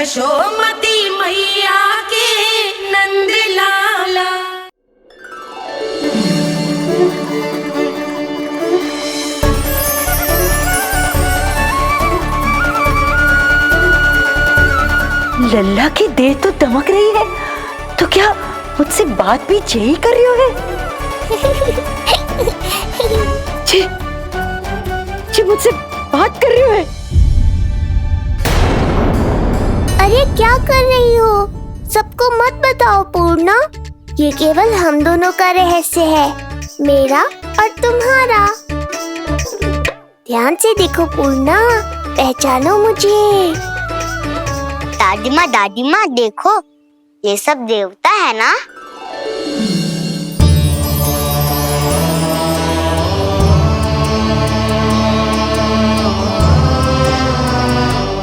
यशोमती मैया के नंद लाला। लल्ला की देह तो दमक रही है, तो क्या मुझसे बात भी यही कर रही हो है? जी मुझसे बात कर रही हो है? अरे क्या कर रही हो? सबको मत बताओ पूर्णा, ये केवल हम दोनों का रहस्य है, मेरा और तुम्हारा। ध्यान से देखो पूर्णा, पहचानो मुझे। दादी माँ देखो, ये सब देवता है ना?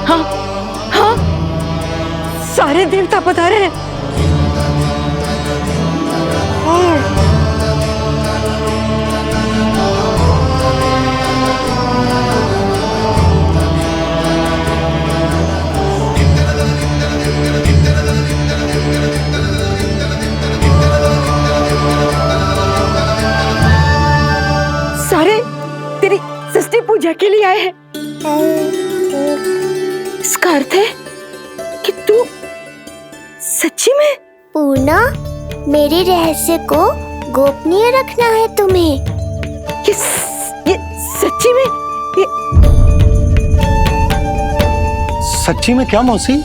हाँ हाँ, सारे देवता पधारे हैं। सारे तेरी षष्ठी पूजा के लिए आए हैं। इसका अर्थ है कि तू सच्ची में? पूर्णा, मेरे रहस्य को गोपनीय रखना है तुम्हें। ये सच्ची में? सच्ची में क्या मौसी?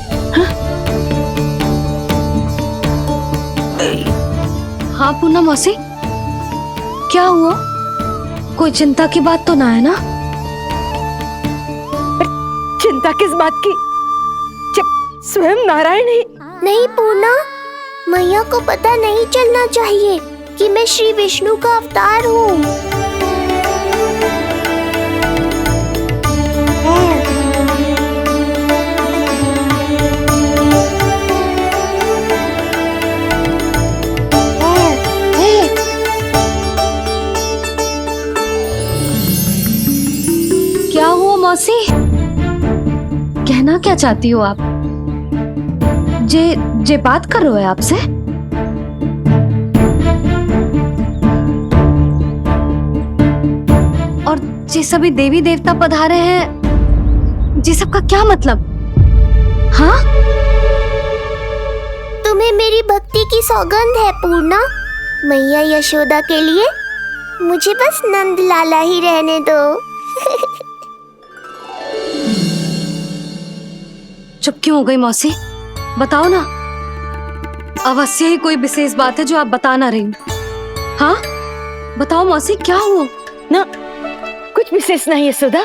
हाँ पूर्णा मौसी, क्या हुआ? कोई चिंता की बात तो ना है ना? चिंता किस बात की, जब स्वयं नारायण ही। नहीं पूर्णा, मैया को पता नहीं चलना चाहिए कि मैं श्री विष्णु का अवतार हूँ। क्या हुआ मौसी? कहना क्या चाहती हो आप? जे बात कर रहे हो आपसे? और जे सभी देवी देवता पधारे हैं, जी सबका क्या मतलब? हाँ? तुम्हें मेरी भक्ति की सौगंध है पूर्णा। मैया यशोदा के लिए मुझे बस नंद लाला ही रहने दो। चुप क्यों हो गई मौसी? बताओ ना, अवश्य ही कोई विशेष बात है जो आप बता ना रही हो। हाँ बताओ मौसी, क्या हुआ? ना कुछ विशेष नहीं है सुधा।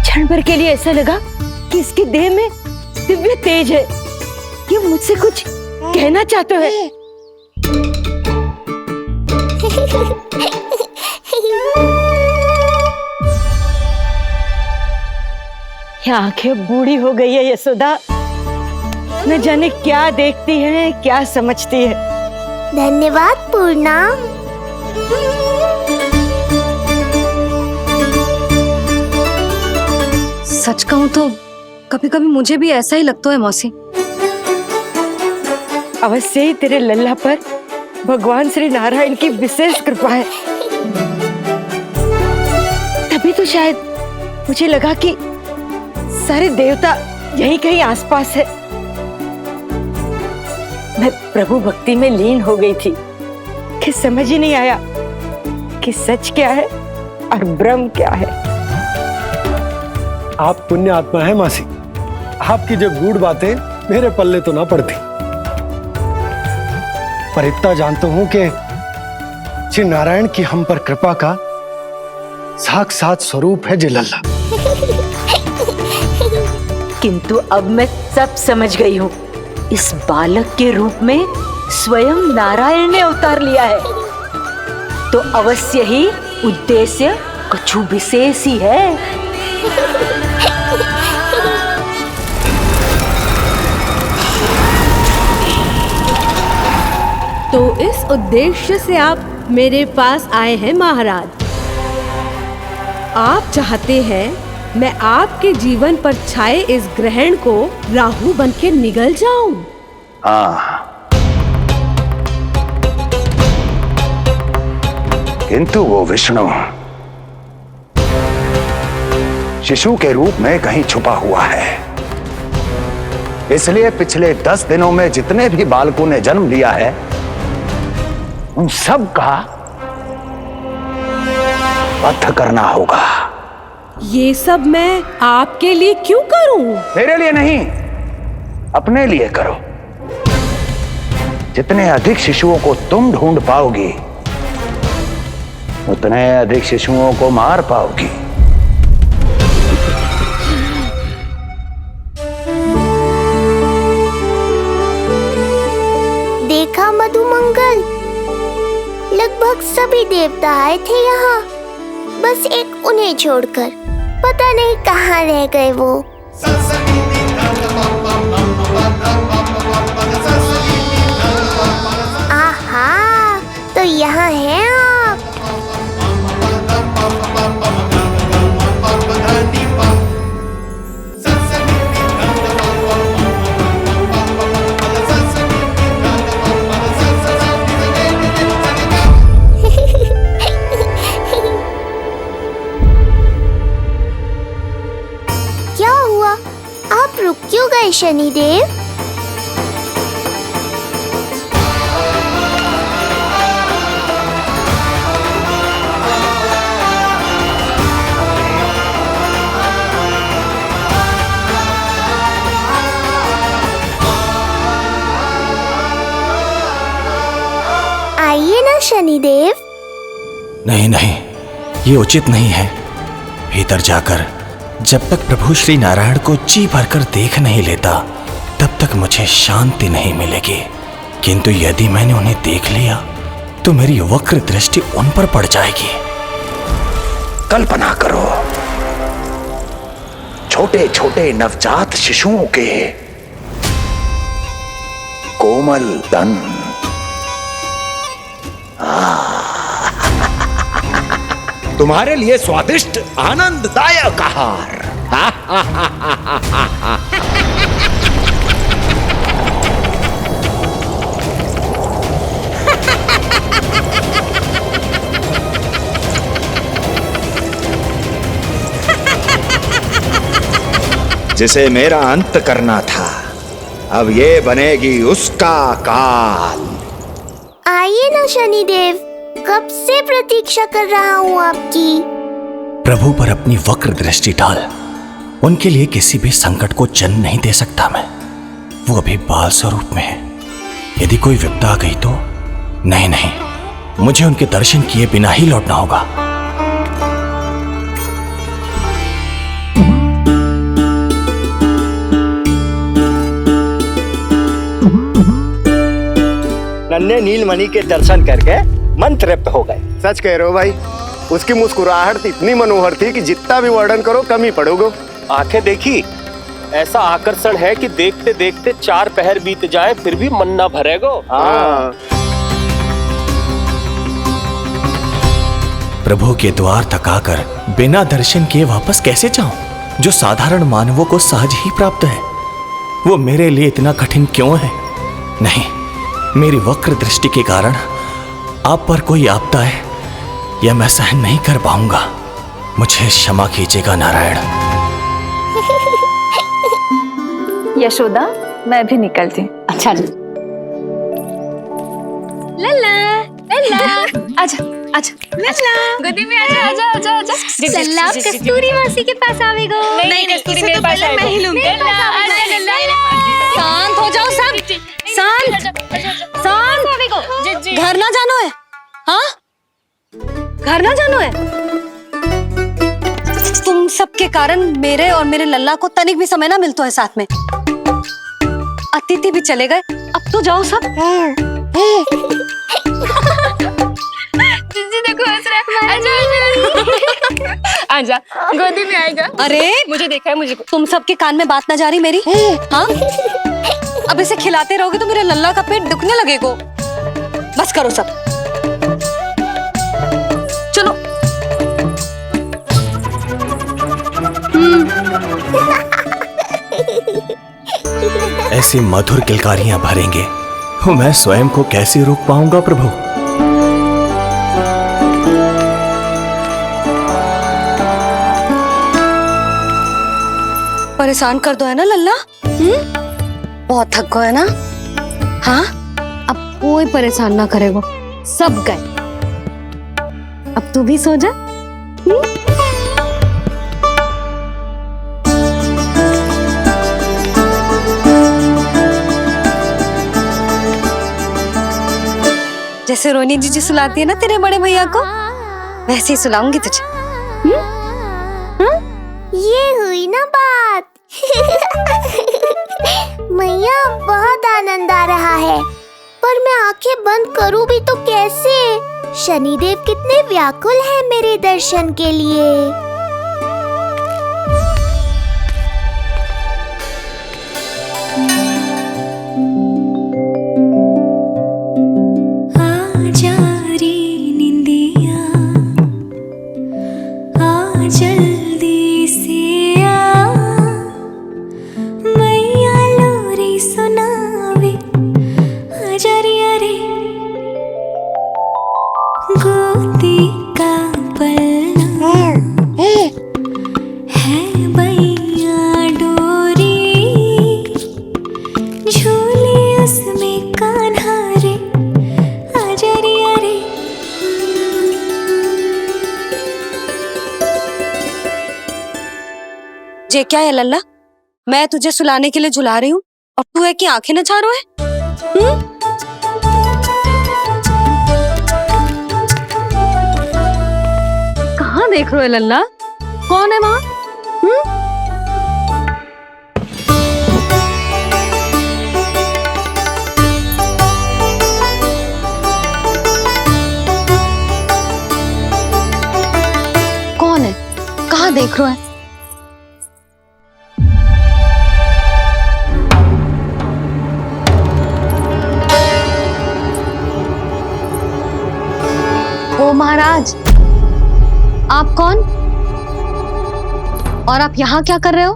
क्षण भर के लिए ऐसा लगा कि इसकी देह में दिव्य तेज है, ये मुझसे कुछ कहना चाहते है। ये आंखें बूढ़ी हो गई है यशोदा, न जाने क्या देखती है, क्या समझती है। धन्यवाद पूर्णा। सच कहूं तो कभी कभी मुझे भी ऐसा ही लगता है मौसी। अवश्य ही तेरे लल्ला पर भगवान श्री नारायण की विशेष कृपा है, तभी तो शायद मुझे लगा कि सारे देवता यही कहीं आसपास है। मैं प्रभु भक्ति में लीन हो गई थी कि समझ ही नहीं आया कि सच क्या है और भ्रम क्या है। आप पुण्य आत्मा है मासी, आपकी जो गूढ़ बातें मेरे पल्ले तो ना पड़ती, पर इतना जानता हूं कि श्री नारायण की हम पर कृपा का साक्षात स्वरूप है जी लल्ला। किंतु अब मैं सब समझ गई हूँ, इस बालक के रूप में स्वयं नारायण ने अवतार लिया है, तो अवश्य ही उद्देश्य कुछ विशेष ही है। तो इस उद्देश्य से आप मेरे पास आए हैं महाराज। आप चाहते हैं मैं आपके जीवन पर छाए इस ग्रहण को राहु बन के निगल जाऊं? हाँ, किंतु वो विष्णु शिशु के रूप में कहीं छुपा हुआ है। इसलिए पिछले 10 दिनों में जितने भी बालकों ने जन्म लिया है उन सब का वध करना होगा। ये सब मैं आपके लिए क्यों करूं? तेरे लिए नहीं, अपने लिए करो। जितने अधिक शिशुओं को तुम ढूंढ पाओगी उतने अधिक शिशुओं को मार पाओगी। देखा मधुमंगल, लगभग सभी देवता आए थे यहाँ, बस एक उन्हें छोड़कर। पता नहीं कहाँ रह गए वो। आहा, तो यहाँ हैं आप। क्या हुआ? आप रुक क्यों गए शनिदेव? आइए ना शनिदेव। नहीं नहीं, ये उचित नहीं है। भीतर जाकर जब तक प्रभु श्री नारायण को जी भरकर देख नहीं लेता तब तक मुझे शांति नहीं मिलेगी। किंतु यदि मैंने उन्हें देख लिया तो मेरी वक्र दृष्टि उन पर पड़ जाएगी। कल्पना करो, छोटे छोटे नवजात शिशुओं के कोमल तन, तुम्हारे लिए स्वादिष्ट आनंददायक आहार। जिसे मेरा अंत करना था, अब ये बनेगी उसका काल। आइए ना शनिदेव, कब से प्रतीक्षा कर रहा हूँ आपकी। प्रभु पर अपनी वक्र दृष्टि डाल। उनके लिए किसी भी संकट को जन्म नहीं दे सकता मैं। वो अभी बाल स्वरूप में है। यदि कोई विपदा आ गई तो नहीं नहीं, मुझे उनके दर्शन किए बिना ही लौटना होगा। नन्हे नीलमणि के दर्शन करके मन तृप्त हो गए। सच कह रहे हो भाई, उसकी मुस्कुराहट इतनी मनोहर थी कि जितना भी वर्णन करो कम ही पड़ोगे। आंखें देखी, ऐसा आकर्षण है कि देखते देखते 4 पहर बीत जाए फिर भी मन ना भरेगो। हाँ। प्रभु के द्वार तक आकर बिना दर्शन किए वापस कैसे जाऊं, जो साधारण मानवों को सहज ही प्राप्त है। वो मेरे लिए इतना कठिन क्यों है? नहीं, मेरी वक्र दृष्टि के कारण आप पर कोई आपदा है यह मैं सहन नहीं कर पाऊंगा। मुझे क्षमा कीजिएगा नारायण। यशोदा, मैं भी निकलती। अच्छा लल्ला लल्ला, आजा आजा लल्ला, गोदी में आजा आजा आजा आजा। लल्ला कस्तूरी मासी के पास आवेगो। नहीं कस्तूरी मेरे पास आएगा, मैं ही लूंगी। शांत हो जाओ सब, शांत शांत। घर ना जानो है? हाँ, घर ना जानो है? तुम सबके कारण मेरे और मेरे लल्ला को तनिक भी समय ना मिलता है साथ में। अतिथि भी चले गए, अब तो जाओ सब। जीजी देखो हंस रहा है। आजा आजा, गोदी में आएगा। अरे मुझे देखा है, मुझे तुम सबके कान में बात ना जा रही मेरी? हाँ, अब इसे खिलाते रहोगे तो मेरे लल्ला का पेट दुखने लगेगा। बस करो सब, चलो। ऐसी मधुर किलकारियां भरेंगे, मैं स्वयं को कैसे रोक पाऊंगा प्रभु। परेशान कर दो है ना लल्ला? बहुत थक गए है ना? हाँ, अब कोई परेशान ना करेगा, सब गए। अब तू भी सो जा। जैसे रोनी जीजी सुलाती है ना तेरे बड़े भैया को, वैसे ही सुलाऊंगी तुझे। ये हुई ना बात। मैया, बहुत आनंद आ रहा है, पर मैं आंखें बंद करूं भी तो कैसे? शनिदेव कितने व्याकुल हैं मेरे दर्शन के लिए। ये क्या है लल्ला? मैं तुझे सुलाने के लिए झुला रही हूँ और तू है कि आंखें नचा रहा है? कहाँ देख रहे हो लल्ला? कौन है वहाँ? कौन है? कहाँ देख रहे हो? ओ महाराज, आप कौन? और आप यहाँ क्या कर रहे हो?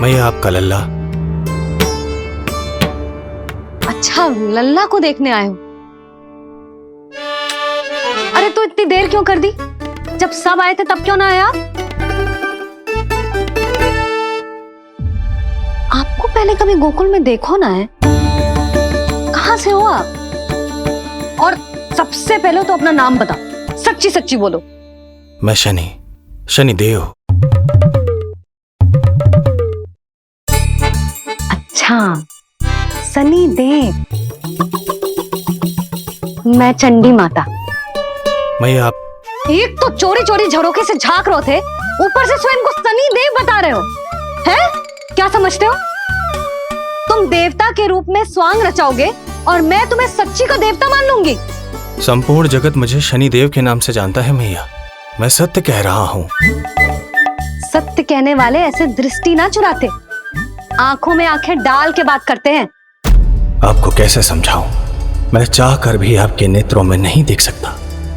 मैं आपका लल्ला। अच्छा, लल्ला को देखने आए हो? अरे तो इतनी देर क्यों कर दी? जब सब आए थे तब क्यों ना आया? आपको पहले कभी गोकुल में देखो ना है? कहाँ से हो आप? और सबसे पहले तो अपना नाम बताओ, सच्ची सच्ची बोलो। मैं शनिदेव। अच्छा, शनिदेव। मैं चंडी माता। मैं आप एक तो चोरी चोरी झरोखे से झांक रहे थे, ऊपर से स्वयं को शनिदेव बता रहे हो, हैं? क्या समझते हो? तुम देवता के रूप में स्वांग रचाओगे और मैं तुम्हें सच्ची का देवता मान लूंगी। संपूर्ण जगत मुझे शनिदेव के नाम से जानता है मैया। मैं सत्य कह रहा हूँ। सत्य कहने वाले ऐसे दृष्टि ना चुराते, आंखों में आंखें डाल के बात करते हैं। आपको कैसे समझाऊं? मैं चाह कर भी आपके नेत्रों में नहीं देख सकता।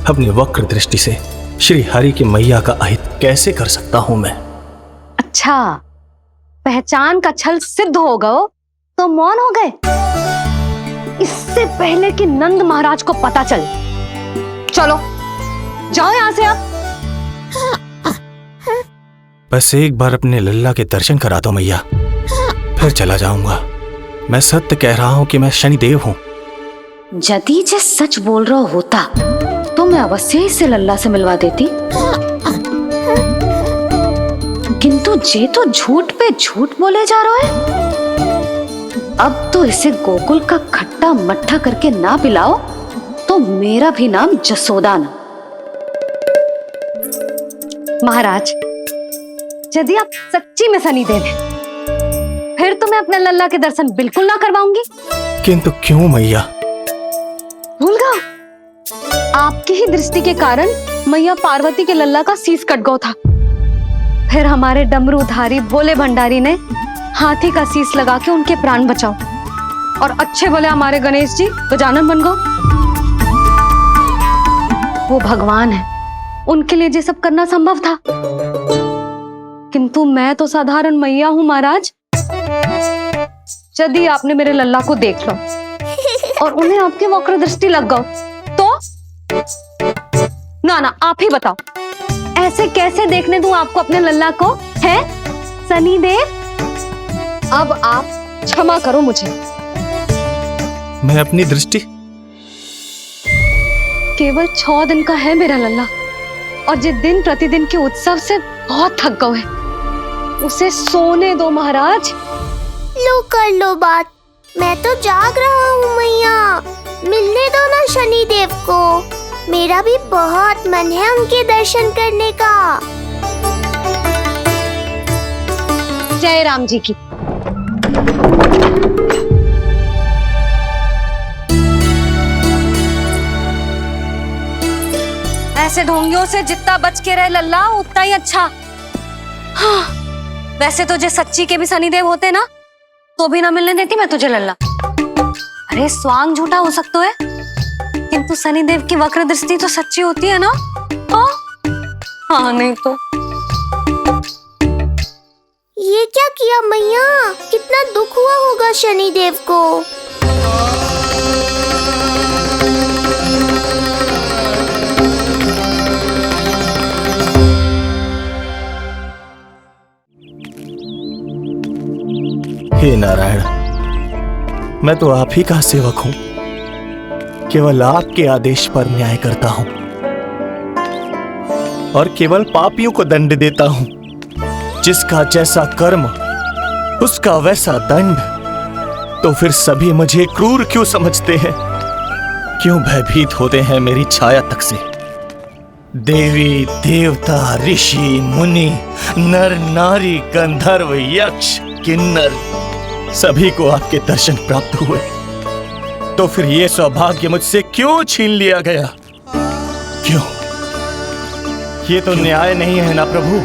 अपनी वक्र दृष्टि से श्री हरि की मैया का अहित कैसे कर सकता हूं मैं? अच्छा, पहचान का छल सिद्ध हो गया तो मौन हो गए? इससे पहले कि नंद महाराज को पता चले। चलो जाओ यहां से आप। बस एक बार अपने लल्ला के दर्शन करा दो मैया, फिर चला जाऊंगा। मैं सत्य कह रहा हूं कि मैं शनिदेव हूं। यदि जे सच बोल रहा होता तो मैं अवश्य ही इसे लल्ला से मिलवा देती, किंतु जे तो झूठ पे झूठ बोले जा रहा है। अब तो इसे गोकुल का खट्टा मट्ठा करके ना पिलाओ तो मेरा भी नाम जसोदा ना। महाराज, यदि आप सच्ची में शनिदेव हैं, फिर तो मैं अपने लल्ला के दर्शन बिल्कुल ना करवाऊंगी। किंतु क्यों मैया? भूल गया? आपकी ही दृष्टि के कारण मैया पार्वती के लल्ला का शीश कट गया था। फिर हमारे डमरूधारी भोले भंडारी ने हाथी का शीश लगा के उनके प्राण बचाओ, और अच्छे भले हमारे गणेश जी गजानन बन गए। वो भगवान है, उनके लिए ये सब करना संभव था, किंतु मैं तो साधारण मैया हूं महाराज। यदि आपने मेरे लल्ला को देख लो और उन्हें आपकी वक्र दृष्टि लग गई तो ना आप ही बताओ, ऐसे कैसे देखने दूं आपको अपने लल्ला को? है शनिदेव, अब आप क्षमा करो मुझे। मैं अपनी दृष्टि केवल 6 दिन का है मेरा लल्ला, और जिस दिन प्रतिदिन के उत्सव से बहुत थक गए, उसे सोने दो महाराज। लो कर लो बात, मैं तो जाग रहा हूँ मैया, मिलने दो ना शनिदेव को, मेरा भी बहुत मन है उनके दर्शन करने का। जय राम जी की। ऐसे ढोंगियों से जितना बच के रहे लल्ला उतना ही अच्छा। हाँ, वैसे तो जे सच्ची के भी शनिदेव होते ना तो भी ना मिलने देती मैं तुझे लल्ला। अरे स्वांग झूठा हो सकता है, किंतु शनिदेव की वक्र दृष्टि तो सच्ची होती है ना। हाँ नहीं तो। ये क्या किया मैया, कितना दुख हुआ होगा शनिदेव को। हे नारायण, मैं तो आप ही का सेवक हूं, केवल आपके आदेश पर न्याय करता हूं और केवल पापियों को दंड देता हूं। जिसका जैसा कर्म उसका वैसा दंड। तो फिर सभी मुझे क्रूर क्यों समझते हैं? क्यों भयभीत होते हैं मेरी छाया तक से? देवी देवता ऋषि मुनि नर नारी गंधर्व यक्ष किन्नर सभी को आपके दर्शन प्राप्त हुए, तो फिर ये सौभाग्य मुझसे क्यों छीन लिया गया? क्यों? ये तो न्याय नहीं है ना प्रभु,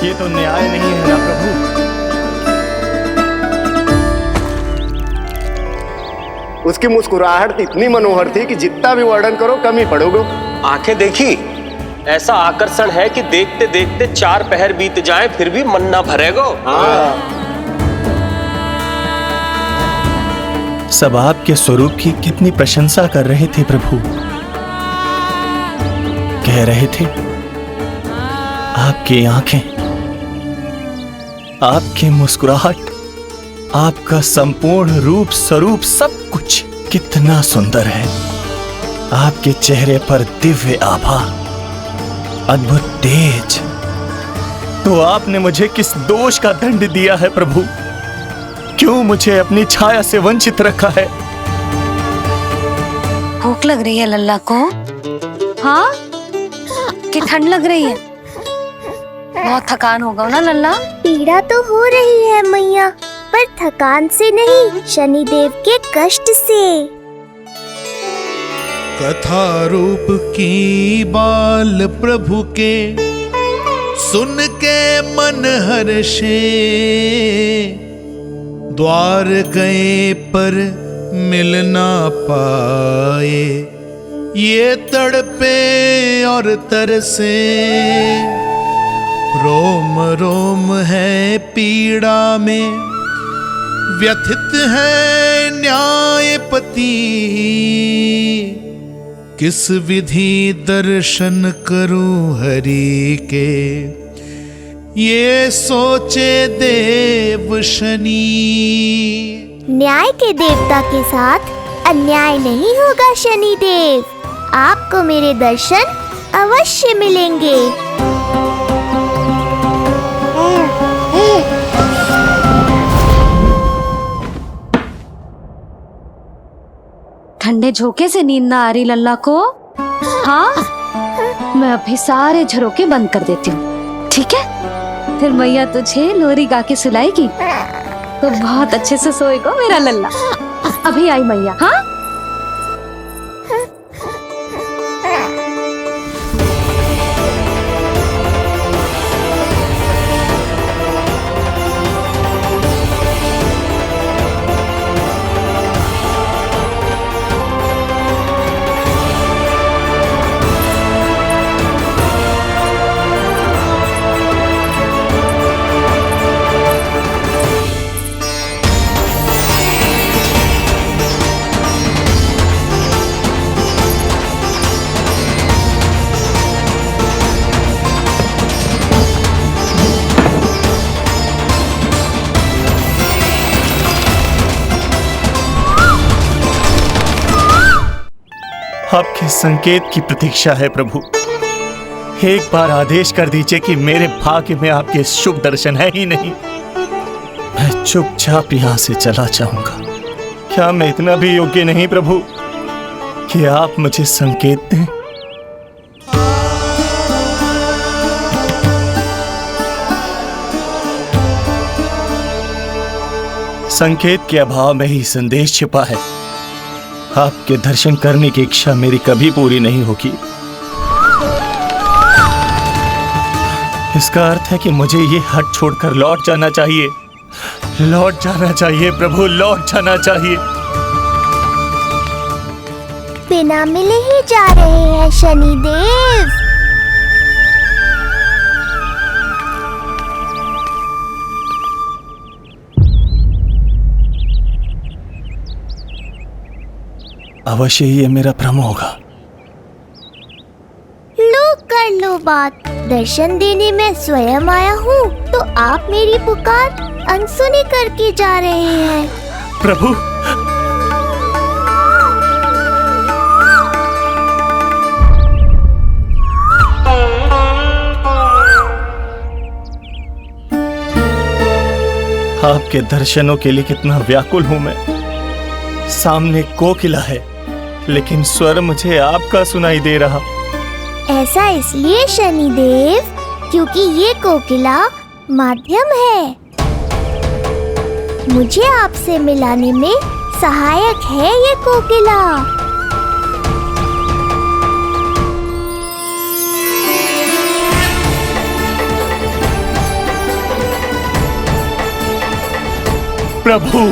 ये तो न्याय नहीं है ना प्रभु। उसकी मुस्कुराहट इतनी मनोहर थी कि जितना भी वर्णन करो कम ही पड़ोगे। आंखें देखी, ऐसा आकर्षण है कि देखते देखते 4 पहर बीत जाए फिर भी मन ना भरेगा। सब आपके स्वरूप की कितनी प्रशंसा कर रहे थे प्रभु। कह रहे थे आपकी आंखें, आपकी मुस्कुराहट, आपका संपूर्ण रूप स्वरूप सब कुछ कितना सुंदर है। आपके चेहरे पर दिव्य आभा, अद्भुत तेज। तो आपने मुझे किस दोष का दंड दिया है प्रभु? क्यों मुझे अपनी छाया से वंचित रखा है? भूख लग रही है लल्ला को? हाँ, कि ठंड लग रही है? बहुत थकान होगा ना लल्ला? पीड़ा तो हो रही है मैया, पर थकान से नहीं, शनिदेव के कष्ट से। कथा रूप की बाल प्रभु के सुन के मन हर्षे, द्वार गए पर मिल ना पाए, ये तड़पे और तरसे, रोम रोम है पीड़ा में, व्यथित है न्यायपति, किस विधि दर्शन करूं हरि के, ये सोचे देव शनि। न्याय के देवता के साथ अन्याय नहीं होगा शनिदेव, आपको मेरे दर्शन अवश्य मिलेंगे। ठंडे झोंके से नींद ना आ रही लल्ला को? हाँ, मैं अभी सारे झरोके बंद कर देती हूँ, ठीक है? फिर मैया तुझे लोरी गा के सुलाएगी तो बहुत अच्छे से सोएगा मेरा लल्ला। अभी आई मैया। हाँ, आपके संकेत की प्रतीक्षा है प्रभु। एक बार आदेश कर दीजिए कि मेरे भाग्य में आपके शुभ दर्शन है ही नहीं, मैं चुपचाप यहां से चला जाऊंगा। क्या मैं इतना भी योग्य नहीं प्रभु कि आप मुझे संकेत दें? संकेत के अभाव में ही संदेश छिपा है। आपके दर्शन करने की इच्छा मेरी कभी पूरी नहीं होगी। इसका अर्थ है कि मुझे ये हट छोड़कर लौट जाना चाहिए। लौट जाना चाहिए प्रभु, लौट जाना चाहिए। बिना मिले ही जा रहे हैं शनिदेव। अवश्य ही ये मेरा भ्रम होगा। लो कर लो बात, दर्शन देने मैं स्वयं आया हूँ तो आप मेरी पुकार अनसुनी करके जा रहे हैं। प्रभु आपके दर्शनों के लिए कितना व्याकुल हूं मैं। सामने कोकिला है लेकिन स्वर मुझे आपका सुनाई दे रहा। ऐसा इसलिए शनिदेव क्योंकि ये कोकिला माध्यम है, मुझे आपसे मिलाने में सहायक है ये कोकिला। प्रभु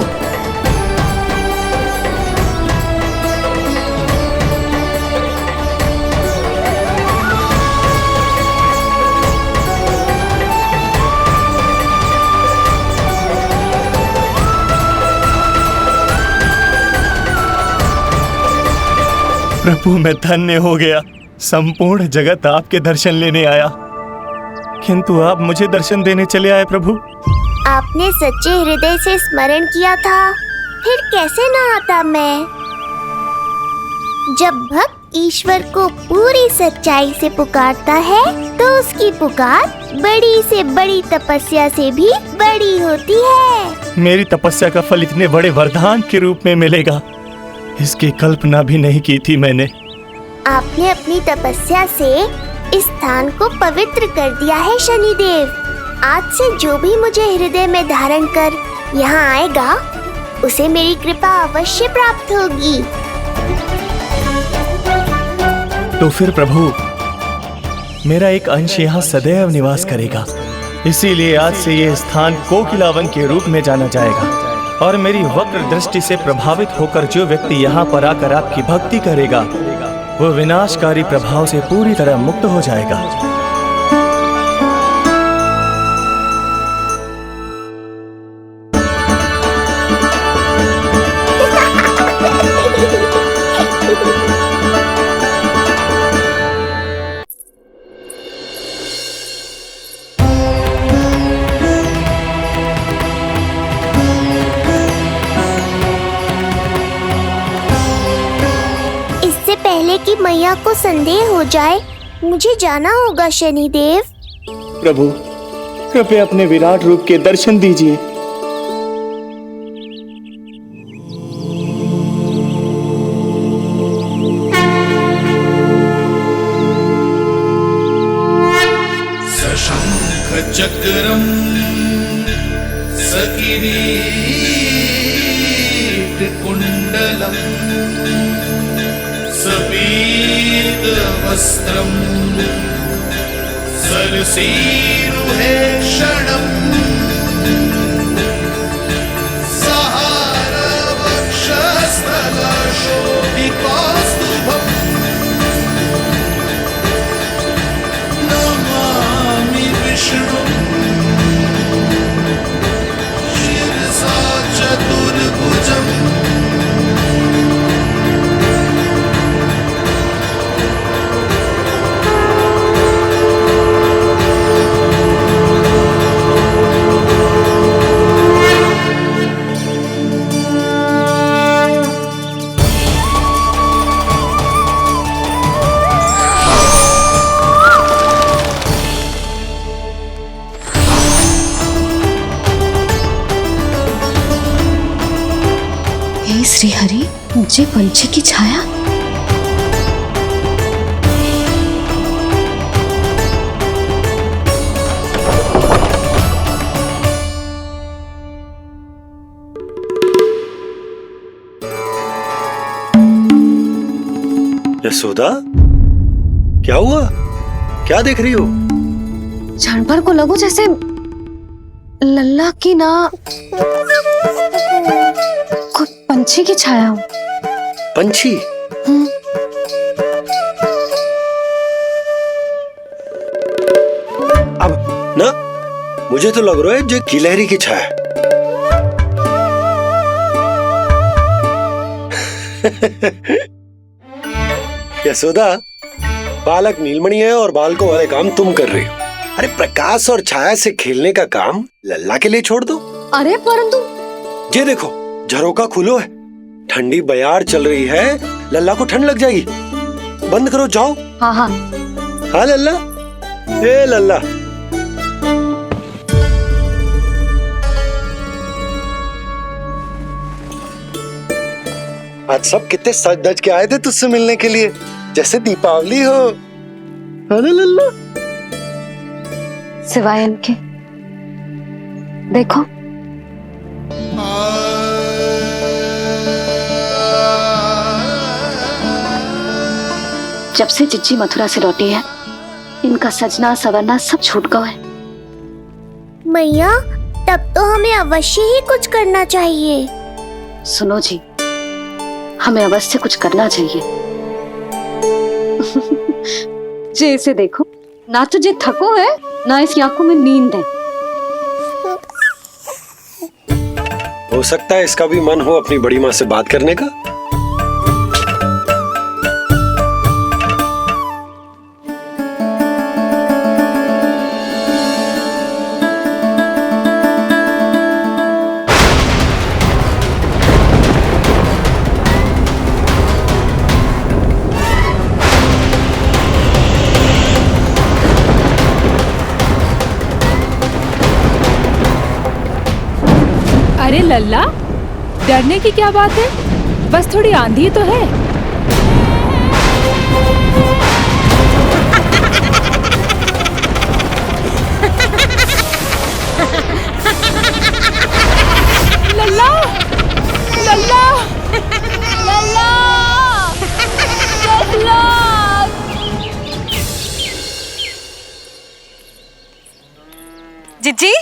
प्रभु मैं धन्य हो गया। संपूर्ण जगत आपके दर्शन लेने आया, किंतु आप मुझे दर्शन देने चले आए प्रभु। आपने सच्चे हृदय से स्मरण किया था, फिर कैसे न आता मैं। जब भक्त ईश्वर को पूरी सच्चाई से पुकारता है तो उसकी पुकार बड़ी से बड़ी तपस्या से भी बड़ी होती है। मेरी तपस्या का फल इतने बड़े वरदान के रूप में मिलेगा, इसकी कल्पना भी नहीं की थी मैंने। आपने अपनी तपस्या से इस स्थान को पवित्र कर दिया है शनिदेव। आज से जो भी मुझे हृदय में धारण कर यहाँ आएगा उसे मेरी कृपा अवश्य प्राप्त होगी। तो फिर प्रभु मेरा एक अंश यहाँ सदैव निवास करेगा, इसीलिए आज से ये स्थान कोकिलावन के रूप में जाना जाएगा। और मेरी वक्र दृष्टि से प्रभावित होकर जो व्यक्ति यहाँ पर आकर आपकी भक्ति करेगा वो विनाशकारी प्रभाव से पूरी तरह मुक्त हो जाएगा। कि मैया को संदेह हो जाए, मुझे जाना होगा शनिदेव। प्रभु कृपया अपने विराट रूप के दर्शन दीजिए। सशंख चक्रम सकिरीट कुंडलम सबीत वस्त्रम सरसीरुहे क्षणम सहार वक्षस्थल शोभिकास्तुभम नमामि विष्णुं शिरसा चतुर्भुजम्। मुझे पंछी की छाया? यशोदा, क्या हुआ? क्या देख रही हो? क्षण भर को लगो जैसे लल्ला की ना कोई पंछी की छाया हो। पंछी? अब ना मुझे तो लग रहा है जो गिलहरी की छाया। यशोदा, बालक नीलमणि है और बालकों वाले काम तुम कर रही हो। अरे प्रकाश और छाया से खेलने का काम लल्ला के लिए छोड़ दो। अरे परंतु ये देखो, झरोका खुलो है, ठंडी बयार चल रही है, लल्ला को ठंड लग जाएगी। बंद करो, जाओ। हाँ हाँ हाँ लल्ला, ए लल्ला। आज सब कितने सज धज के आए थे तुझसे मिलने के लिए, जैसे दीपावली हो, है ना लल्ला? सिवाय इनके देखो, जब से चिच्ची मथुरा से लौटी है, इनका सजना सवरना सब छूट गया है। मैया, तब तो हमें अवश्य ही कुछ करना चाहिए। सुनो जी, हमें अवश्य कुछ करना चाहिए। जे इसे देखो, ना तो जे थको है, ना इसकी आंखों में नींद है। हो सकता है इसका भी मन हो अपनी बड़ी माँ से बात करने का। अरे लल्ला, डरने की क्या बात है? बस थोड़ी आंधी तो है। लल्ला, लल्ला, लल्ला, लल्ला। जिज्जी,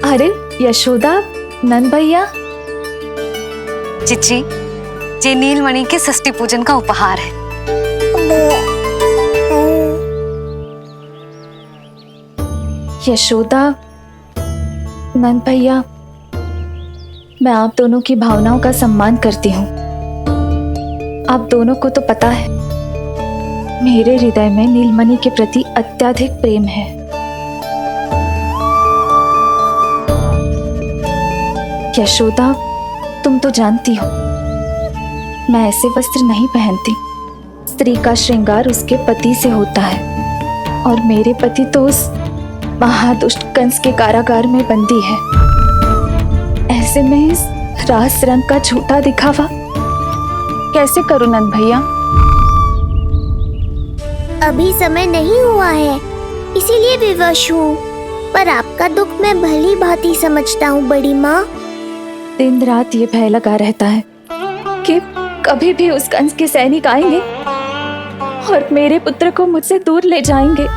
अरे यशोदा, नंद भैया। चिच्ची, ये नीलमणि के षष्ठी पूजन का उपहार है। यशोदा, नंद भैया, मैं आप दोनों की भावनाओं का सम्मान करती हूँ। आप दोनों को तो पता है, मेरे हृदय में नीलमणि के प्रति अत्यधिक प्रेम है। यशोदा, तुम तो जानती हो, मैं ऐसे वस्त्र नहीं पहनती। स्त्री का श्रृंगार उसके पति से होता है, और मेरे पति तो उस महादुष्ट कंस के कारागार में बंदी है। ऐसे में इस रास रंग का झूठा दिखावा कैसे करूं नंद भैया? अभी समय नहीं हुआ है, इसीलिए विवश हूँ। पर आपका दुख मैं भली भांति समझता हूँ बड़ी माँ। दिन रात ये भय लगा रहता है कि कभी भी उस कंस के सैनिक आएंगे और मेरे पुत्र को मुझसे दूर ले जाएंगे।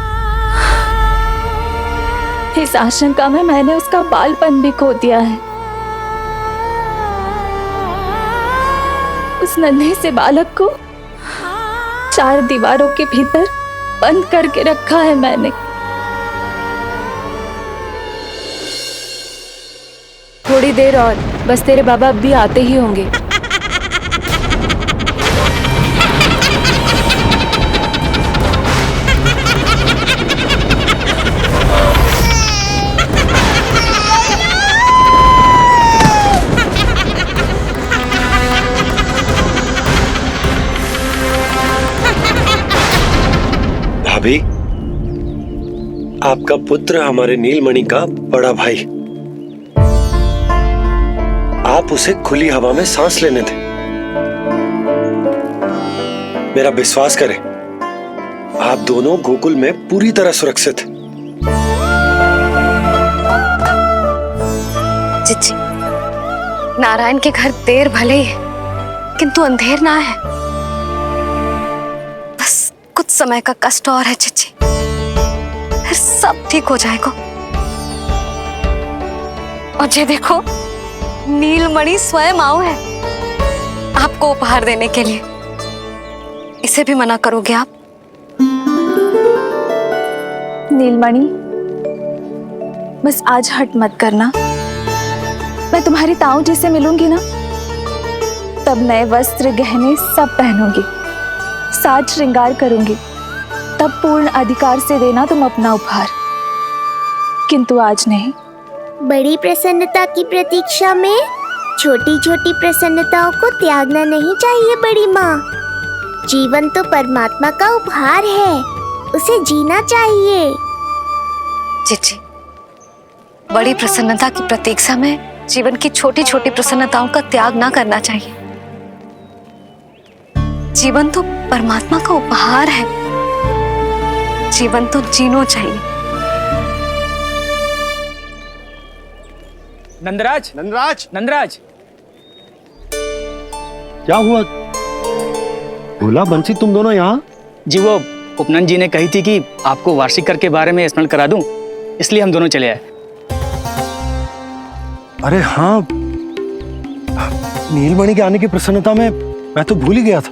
इस आशंका में मैंने उसका बालपन भी खो दिया है। उस नन्हे से बालक को 4 दीवारों के भीतर बंद करके रखा है मैंने। थोड़ी देर और, बस तेरे बाबा अब भी आते ही होंगे। भाभी, आपका पुत्र हमारे नीलमणि का बड़ा भाई। आप उसे खुली हवा में सांस लेने दें। मेरा विश्वास करें, आप दोनों गोकुल में पूरी तरह सुरक्षित हैं। चिच्ची, नारायण के घर देर भले ही है, किंतु अंधेर ना है। बस कुछ समय का कष्ट और है चिच्ची, फिर सब ठीक हो जाएगा। और ये देखो, नीलमणि स्वयं आओ है आपको उपहार देने के लिए। इसे भी मना करोगे आप? नीलमणि, बस आज हट मत करना। मैं तुम्हारी ताऊ जी से मिलूंगी ना, तब नए वस्त्र गहने सब पहनूंगी, साज श्रृंगार करूंगी, तब पूर्ण अधिकार से देना तुम अपना उपहार, किंतु आज नहीं। बड़ी प्रसन्नता की प्रतीक्षा में छोटी छोटी प्रसन्नताओं को त्यागना नहीं चाहिए बड़ी माँ। जीवन तो परमात्मा का उपहार है, उसे जीना चाहिए। चिच्ची, बड़ी प्रसन्नता की प्रतीक्षा में जीवन की छोटी छोटी प्रसन्नताओं का त्याग ना करना चाहिए। जीवन तो परमात्मा का उपहार है, जीवन तो जीना चाहिए। नंदराज, नंदराज, नंदराज, क्या हुआ? भोला, बंसी, तुम दोनों यहाँ? जी वो उपनंद जी ने कही थी कि आपको वार्षिक कर के बारे में स्मरण करा दूं, इसलिए हम दोनों चले आए। अरे हाँ, नीलमणि के आने की प्रसन्नता में मैं तो भूल ही गया था।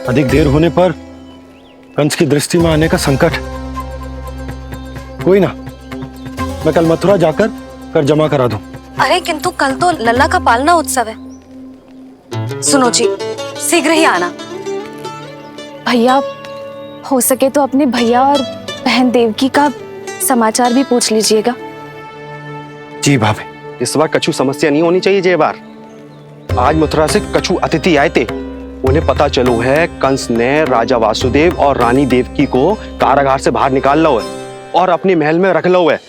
अधिक देर होने पर कंस की दृष्टि में आने का संकट। कोई ना, मैं कल मथुरा जाकर कर जमा करा दूं। अरे किंतु कल तो लल्ला का पालना उत्सव है। सुनो जी, शीघ्र ही आना। भैया, हो सके तो अपने भैया और बहन देवकी का समाचार भी पूछ लीजिएगा। जी भाभी। इस बार कछु समस्या नहीं होनी चाहिए। ये बार आज मथुरा से कछु अतिथि आए थे, उन्हें पता चलो है कंस ने राजा वासुदेव और रानी देवकी को कारागार से बाहर निकाल लो है और अपने महल में रख लो है।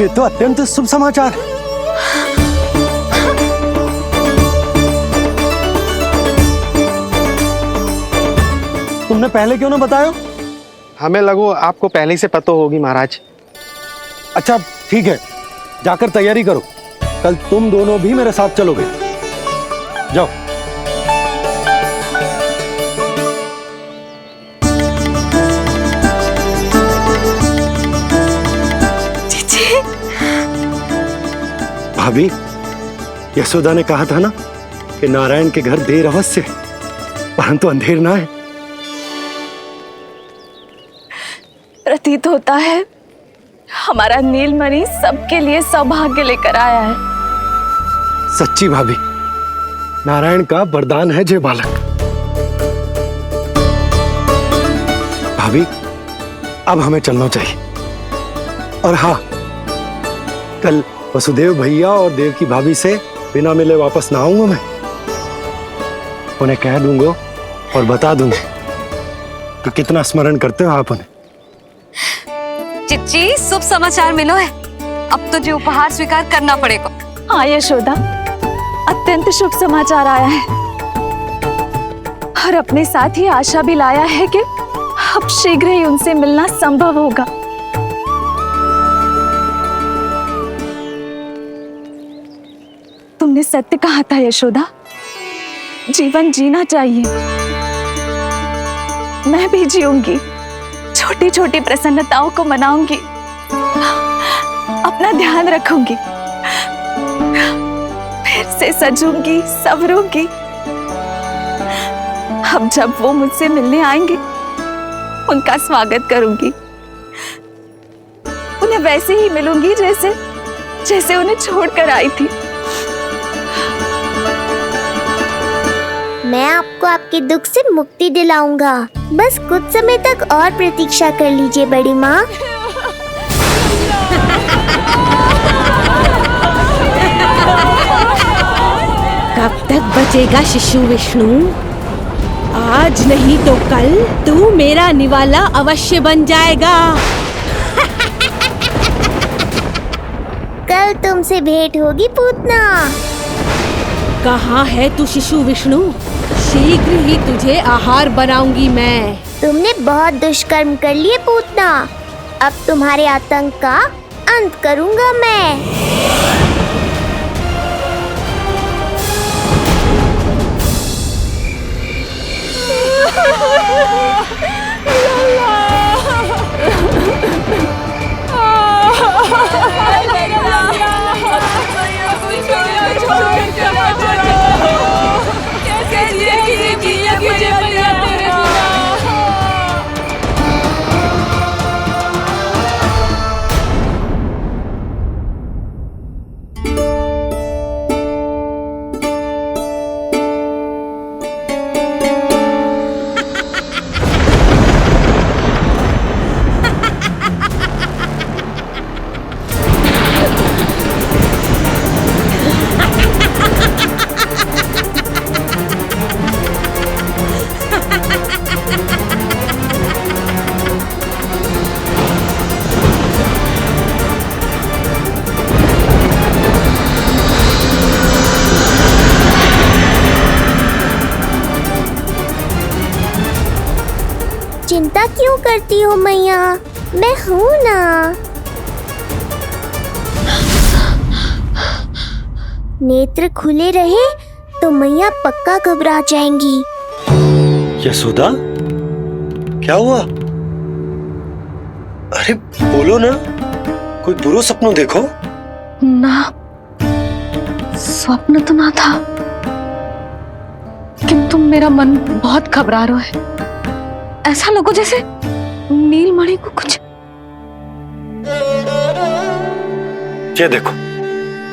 ये तो अत्यंत शुभ समाचार है। तुमने पहले क्यों ना बताया? हमें लगो आपको पहले से पता होगी महाराज। अच्छा ठीक है, जाकर तैयारी करो, कल तुम दोनों भी मेरे साथ चलोगे। जाओ। भाभी, यशोदा ने कहा था ना कि नारायण के घर देर अवश्य है, परंतु अंधेर ना है। प्रतीत होता है हमारा नीलमणि सबके लिए सौभाग्य लेकर आया है। सच्ची भाभी, नारायण का वरदान है जे बालक। भाभी, अब हमें चलना चाहिए। और हाँ, कल वसुदेव भैया और देवकी भाभी से बिना मिले वापस ना आऊंगा मैं। उन्हें कह दूंगा और बता दूंगा कि कितना स्मरण करते हो आप उन्हें। चिच्ची, शुभ समाचार मिलो है, अब तो जो उपहार स्वीकार करना पड़ेगा। हाँ यशोदा, अत्यंत शुभ समाचार आया है और अपने साथ ही आशा भी लाया है कि अब शीघ्र ही उनसे मिलना संभव होगा। तुमने सत्य कहा था यशोदा, जीवन जीना चाहिए। मैं भी जीऊंगी, छोटी छोटी प्रसन्नताओं को मनाऊंगी, अपना ध्यान रखूंगी, फिर से सजूंगी, संवरूंगी। अब जब वो मुझसे मिलने आएंगे, उनका स्वागत करूंगी। उन्हें वैसे ही मिलूंगी जैसे जैसे उन्हें छोड़कर आई थी। मैं आपको आपके दुख से मुक्ति दिलाऊंगा। बस कुछ समय तक और प्रतीक्षा कर लीजिए बड़ी माँ। कब तक बचेगा शिशु विष्णु? आज नहीं तो कल तू मेरा निवाला अवश्य बन जाएगा। कल तुमसे भेंट होगी पूतना। कहाँ है तू शिशु विष्णु? शीघ्र ही तुझे आहार बनाऊंगी मैं। तुमने बहुत दुष्कर्म कर लिए पूतना, अब तुम्हारे आतंक का अंत करूंगा मैं। चिंता क्यों करती हो मैया, मैं हूँ ना। नेत्र खुले रहे तो मैया पक्का घबरा जाएंगी। यशोदा, क्या हुआ? अरे बोलो ना, कोई बुरा सपना देखो। ना, स्वप्न तो ना था, किंतु मेरा मन बहुत घबरा रहा है। ऐसा लगो जैसे नीलमणि को कुछ। ये देखो,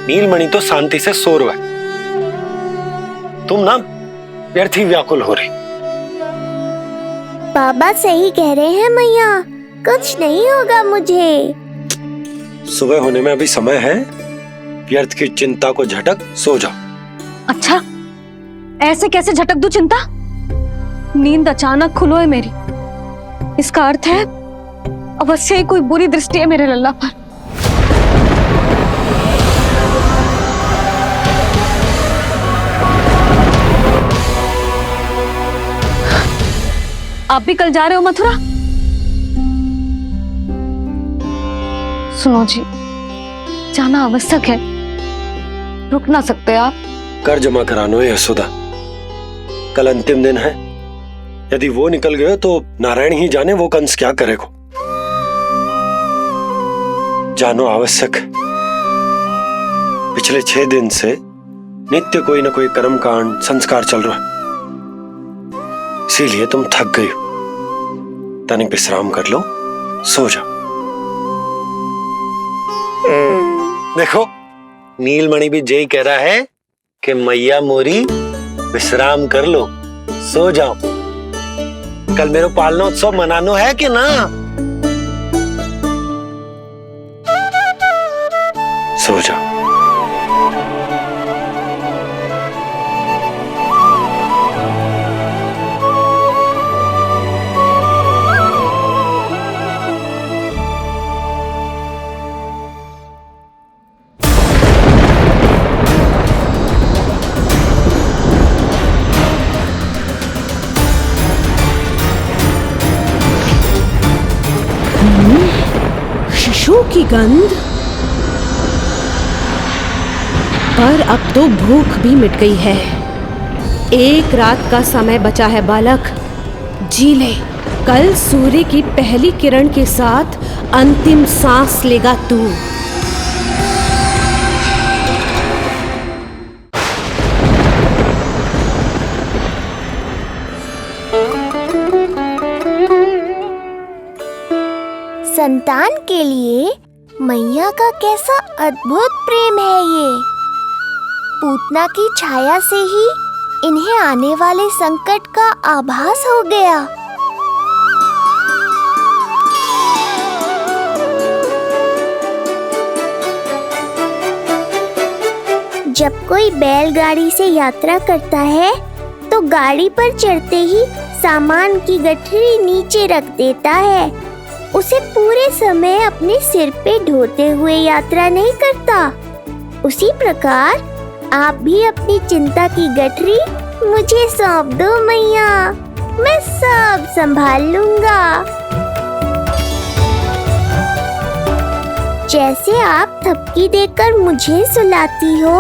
नीलमणि तो शांति से सो रहा है, तुम ना व्यर्थ ही व्याकुल हो रही। बाबा सही कह रहे हैं मैया, कुछ नहीं होगा मुझे। सुबह होने में अभी समय है, व्यर्थ की चिंता को झटक सो जाओ। अच्छा, ऐसे कैसे झटक दूं चिंता? नींद अचानक खुलो है मेरी, इसका अर्थ है अवश्य ही कोई बुरी दृष्टि है मेरे लल्ला पर। आप भी कल जा रहे हो मथुरा? सुनो जी, जाना आवश्यक है, रुक ना सकते आप? कर जमा करानो है यशोदा, कल अंतिम दिन है। यदि वो निकल गए तो नारायण ही जाने वो कंस क्या करेगा। जानो आवश्यक। पिछले 6 दिन से नित्य कोई ना कोई कर्मकांड संस्कार चल रहा है, इसीलिए तुम थक गई हो। तनिक विश्राम कर लो, सो जाओ। देखो, नीलमणि भी जय कह रहा है कि मैया मोरी विश्राम कर लो, सो जाओ। कल मेरो पालना उत्सव मनानो है कि ना? सो जाओ। शिशु की गंध। पर अब तो भूख भी मिट गई है। एक रात का समय बचा है बालक, जी ले। कल सूर्य की पहली किरण के साथ अंतिम सांस लेगा तू। संतान के लिए मैया का कैसा अद्भुत प्रेम है ये। पूतना की छाया से ही इन्हें आने वाले संकट का आभास हो गया। जब कोई बैलगाड़ी से यात्रा करता है तो गाड़ी पर चढ़ते ही सामान की गठरी नीचे रख देता है। उसे पूरे समय अपने सिर पे ढोते हुए यात्रा नहीं करता। उसी प्रकार आप भी अपनी चिंता की गठरी मुझे सौंप दो मैया, मैं सब संभाल लूंगा। जैसे आप थपकी देकर मुझे सुलाती हो,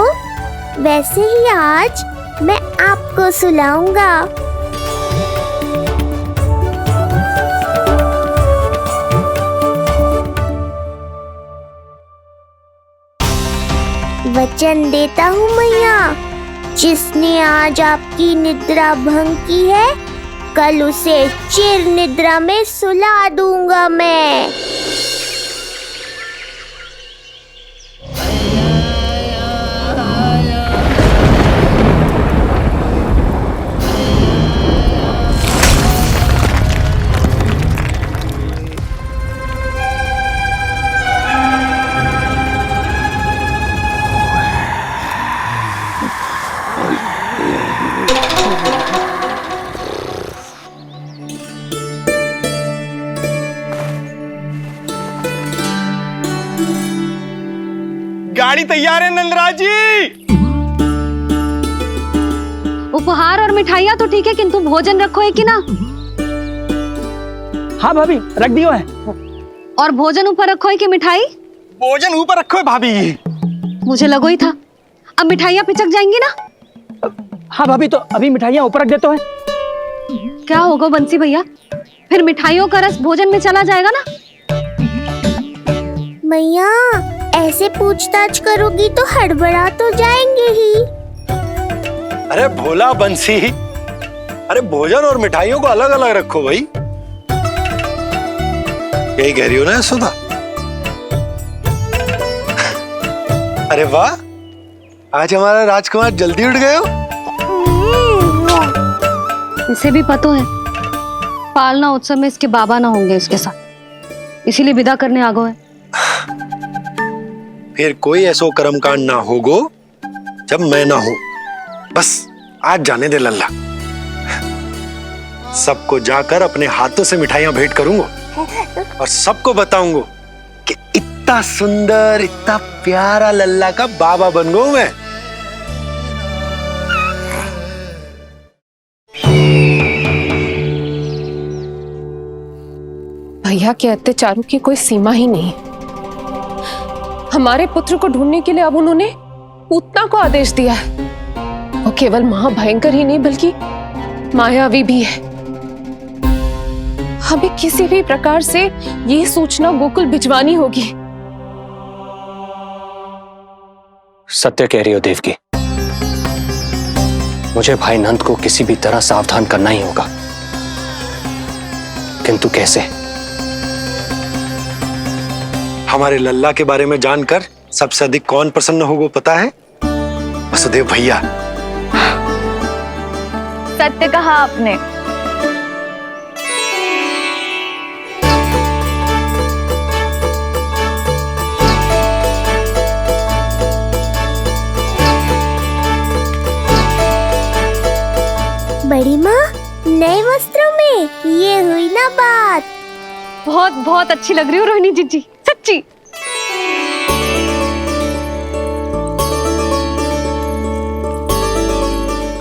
वैसे ही आज मैं आपको सुलाऊंगा। वचन देता हूँ मैया, जिसने आज आपकी निद्रा भंग की है, कल उसे चिर निद्रा में सुला दूंगा मैं। गाड़ी तैयार है नंदराज जी। उपहार और मिठाइयाँ तो ठीक है, किंतु भोजन रखो है कि ना? हाँ भाभी, रख दियो है। और भोजन ऊपर रखो है कि मिठाई? भोजन ऊपर रखो है भाभी। मुझे लगो ही था, अब मिठाइयाँ पिचक जाएंगी ना? हाँ भाभी, तो अभी मिठाइयाँ ऊपर रख देते हैं। क्या होगा बंसी भैया, फिर मिठाइयों का रस भोजन में चला जाएगा ना? मैया, ऐसे पूछताछ करोगी तो हड़बड़ा तो जाएंगे ही। अरे भोला बंसी, अरे भोजन और मिठाइयों को अलग अलग रखो भाई। यही कह रही हो ना यशोदा? अरे वाह, आज हमारा राजकुमार जल्दी उठ गए हो। इसे भी पता है पालना उत्सव में इसके बाबा ना होंगे इसके साथ, इसीलिए विदा करने आ गए। फिर कोई ऐसो कर्मकांड ना होगो जब मैं ना हूं। बस आज जाने दे लल्ला, सबको जाकर अपने हाथों से मिठाइयां भेंट करूंगा और सबको बताऊंगा कि इतना सुंदर, इतना प्यारा लल्ला का बाबा बन गया मैं। भैया के अत्याचारों की कोई सीमा ही नहीं। हमारे पुत्र को ढूंढने के लिए अब उन्होंने पूतना को आदेश दिया है। वो केवल महाभयंकर ही नहीं बल्कि मायावी भी है। हमें किसी भी प्रकार से ये सूचना गोकुल भिजवानी होगी। सत्य कह रही हो देवकी, मुझे भाई नंद को किसी भी तरह सावधान करना ही होगा, किंतु कैसे? हमारे लल्ला के बारे में जानकर सबसे अधिक कौन प्रसन्न होगा पता है? वसुदेव भैया। सत्य कहा आपने। बड़ी माँ, नए वस्त्रों में ये हुई ना बात। बहुत बहुत अच्छी लग रही हो रोहिणी जीजी, सच्ची।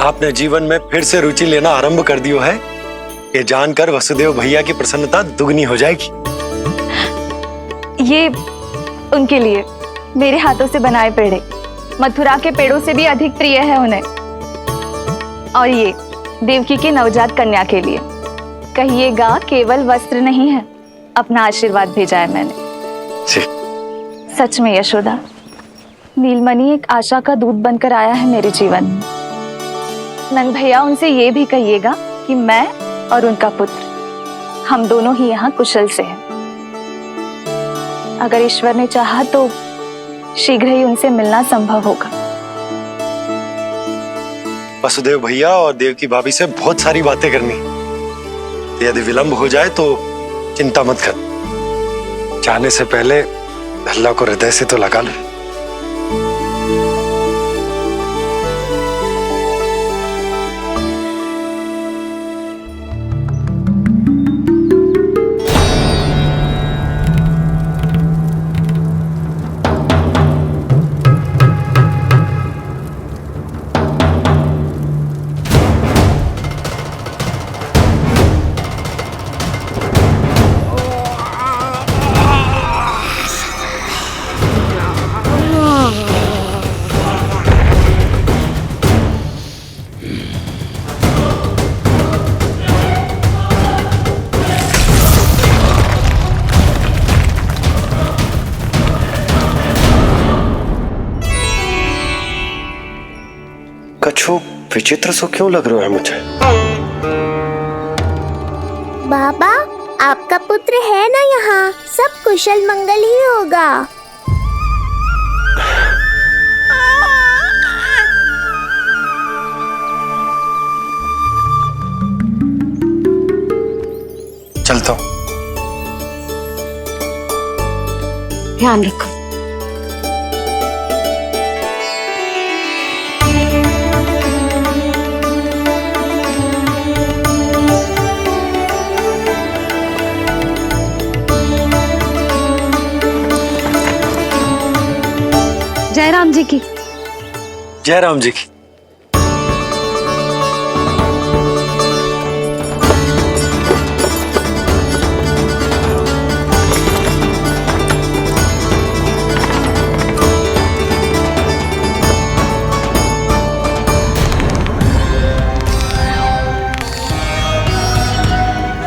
आपने जीवन में फिर से रुचि लेना आरंभ कर दियो है, ये जानकर वसुदेव भैया की प्रसन्नता दुगनी हो जाएगी। ये उनके लिए मेरे हाथों से बनाए पेड़े मथुरा के पेड़ों से भी अधिक प्रिय है उन्हें। और ये देवकी के नवजात कन्या के लिए कहिएगा केवल वस्त्र नहीं है, अपना आशीर्वाद भेजा है मैंने। सच में यशोदा, नीलमणि एक आशा का दूत बनकर आया है मेरे जीवन में। नंद भैया, उनसे ये भी कहिएगा कि मैं और उनका पुत्र हम दोनों ही यहाँ कुशल से हैं। अगर ईश्वर ने चाहा तो शीघ्र ही उनसे मिलना संभव होगा। वसुदेव भैया और देवकी भाभी से बहुत सारी बातें करनी, यदि विलंब हो जाए तो चिंता मत कर। जाने से पहले अल्लाह को हृदय से तो लगा लो। विचित्र सो क्यों लग रहा है मुझे? बाबा, आपका पुत्र है ना यहाँ, सब कुशल मंगल ही होगा। चलता हूँ। ध्यान रखो। जय राम जी की। जय राम जी की।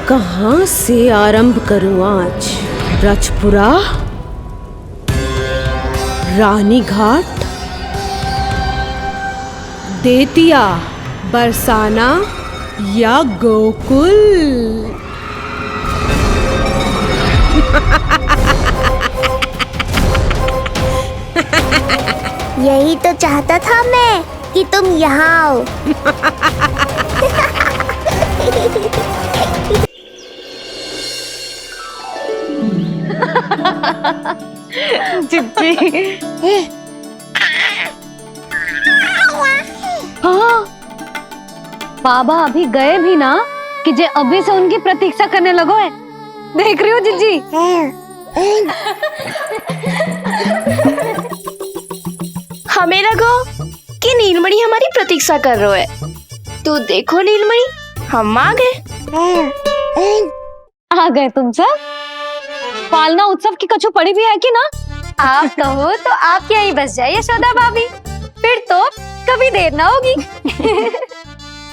कहाँ से आरंभ करूं आज? रजपुरा, रानी घाट, देतिया, बरसाना या गोकुल? यही तो चाहता था मैं कि तुम यहाँ आओ। चिट्ठी। हाँ, बाबा अभी गए भी ना कि जे अभी से उनकी प्रतीक्षा करने लगो है। देख रही हो जिज्जी? हमें लगो कि नीलमणि हमारी प्रतीक्षा कर रहे है। तो देखो नीलमणि, हम आ गए। आ गए तुम सब? पालना उत्सव की कछु पड़ी भी है कि ना? आप कहो तो आप यहीं बस जाइए यशोदा भाभी, फिर तो कभी देर ना होगी।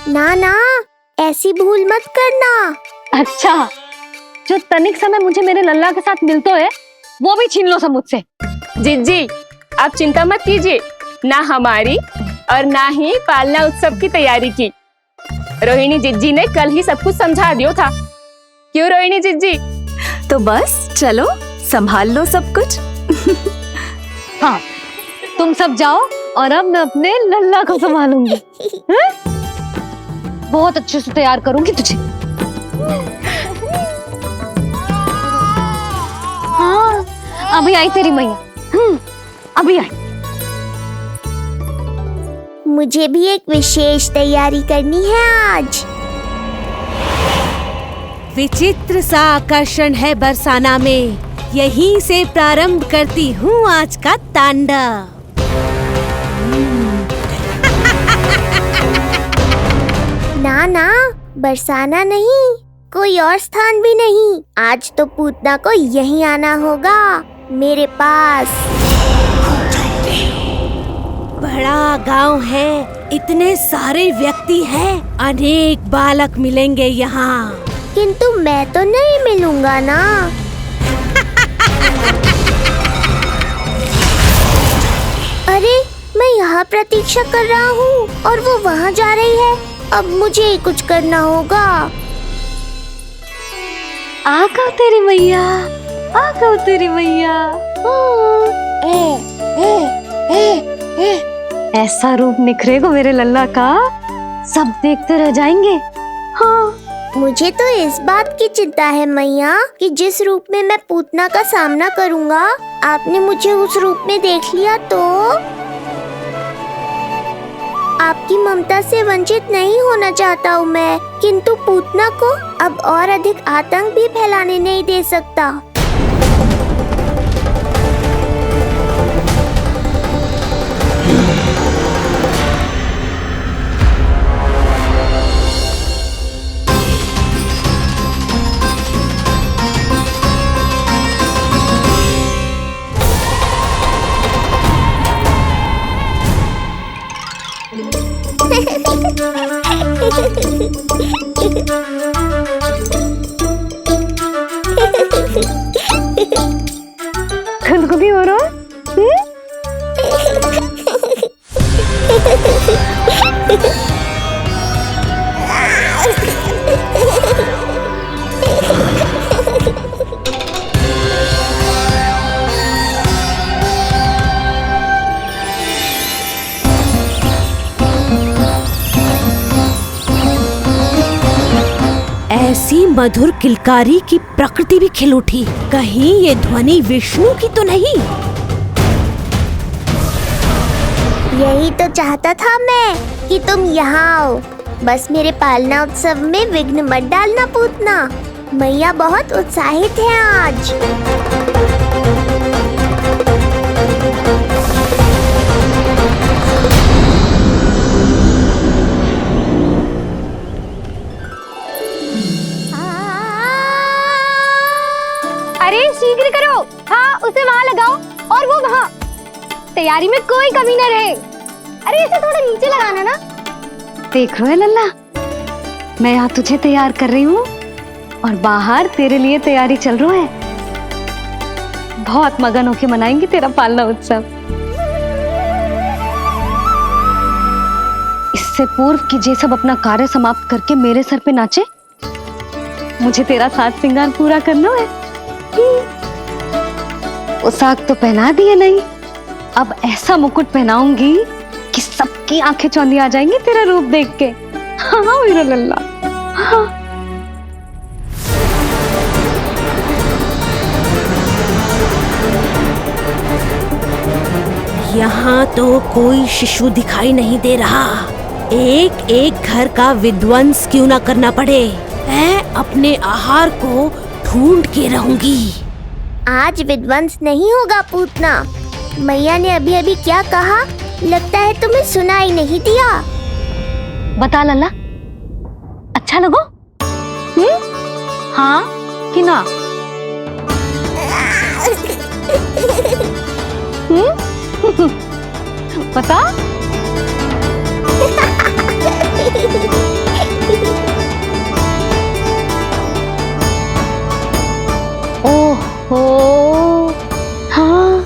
ना ना, ऐसी भूल मत करना। अच्छा, जो तनिक समय मुझे मेरे लल्ला के साथ मिलता है वो भी छीन लो सब मुझसे। जिज्जी, आप चिंता मत कीजिए, ना हमारी और ना ही पालना उत्सव की तैयारी की। रोहिणी जिज्जी ने कल ही सब कुछ समझा दिया था। क्यों रोहिणी जिज्जी? तो बस चलो, संभाल लो सब कुछ। हाँ, तुम सब जाओ और अब मैं अपने लल्ला को संभालूंगी। बहुत अच्छे से तैयार करूंगी तुझे। हाँ, अभी आई तेरी मैया। अभी आई। मुझे भी एक विशेष तैयारी करनी है आज। विचित्र सा आकर्षण है बरसाना में, यहीं से प्रारंभ करती हूँ आज का तांडव। ना ना, बरसाना नहीं, कोई और स्थान भी नहीं। आज तो पूतना को यहीं आना होगा, मेरे पास। बड़ा गांव है, इतने सारे व्यक्ति हैं, अनेक बालक मिलेंगे यहाँ। किंतु मैं तो नहीं मिलूंगा ना। अरे, मैं यहाँ प्रतीक्षा कर रहा हूँ और वो वहाँ जा रही है। अब मुझे ही कुछ करना होगा। आ गओ तेरी मैया, आ गओ तेरी मैया। ऐसा रूप निखरेगा मेरे लल्ला का, सब देखते रह जाएंगे। हाँ, मुझे तो इस बात की चिंता है मैया कि जिस रूप में मैं पूतना का सामना करूँगा, आपने मुझे उस रूप में देख लिया तो आपकी ममता से वंचित नहीं होना चाहता हूँ मैं, किंतु पूतना को अब और अधिक आतंक भी फैलाने नहीं दे सकता। खुदकुदी हो रहा है? ऐसी मधुर किलकारी की प्रकृति भी खिल उठी। कहीं ये ध्वनि विष्णु की तो नहीं? यही तो चाहता था मैं कि तुम यहाँ आओ। बस मेरे पालना उत्सव में विघ्न मत डालना पूतना। मैया बहुत उत्साहित है आज। अरे शीघ्र करो। हाँ, उसे वहाँ लगाओ और वो वहाँ। तैयारी में कोई कमी न रहे। अरे इसे थोड़ा नीचे लगाना ना। देख रहे हो लल्ला, मैं यहाँ तुझे तैयार कर रही हूँ और बाहर तेरे लिए तैयारी चल रहा है। बहुत मगन होके मनाएंगे तेरा पालना उत्सव। इससे पूर्व कि जे सब अपना कार्य समाप्त करके मेरे सर पे नाचे, मुझे तेरा साज श्रृंगार पूरा करना है। पोशाक तो पहना दिए नहीं, अब ऐसा मुकुट पहनाऊंगी कि सबकी आंखें चौंधी आ जाएंगी तेरा रूप देख के। हाँ मेरा लल्ला। हाँ। यहाँ तो कोई शिशु दिखाई नहीं दे रहा। एक एक घर का विध्वंस क्यों ना करना पड़े, मैं अपने आहार को ढूंढ के रहूंगी। आज विध्वंस नहीं होगा पूतना। मैया ने अभी अभी क्या कहा, लगता है तुम्हें सुनाई नहीं दिया। बता लल्ला, अच्छा लगो? हाँ कि ना? बता। ओहो, हाँ।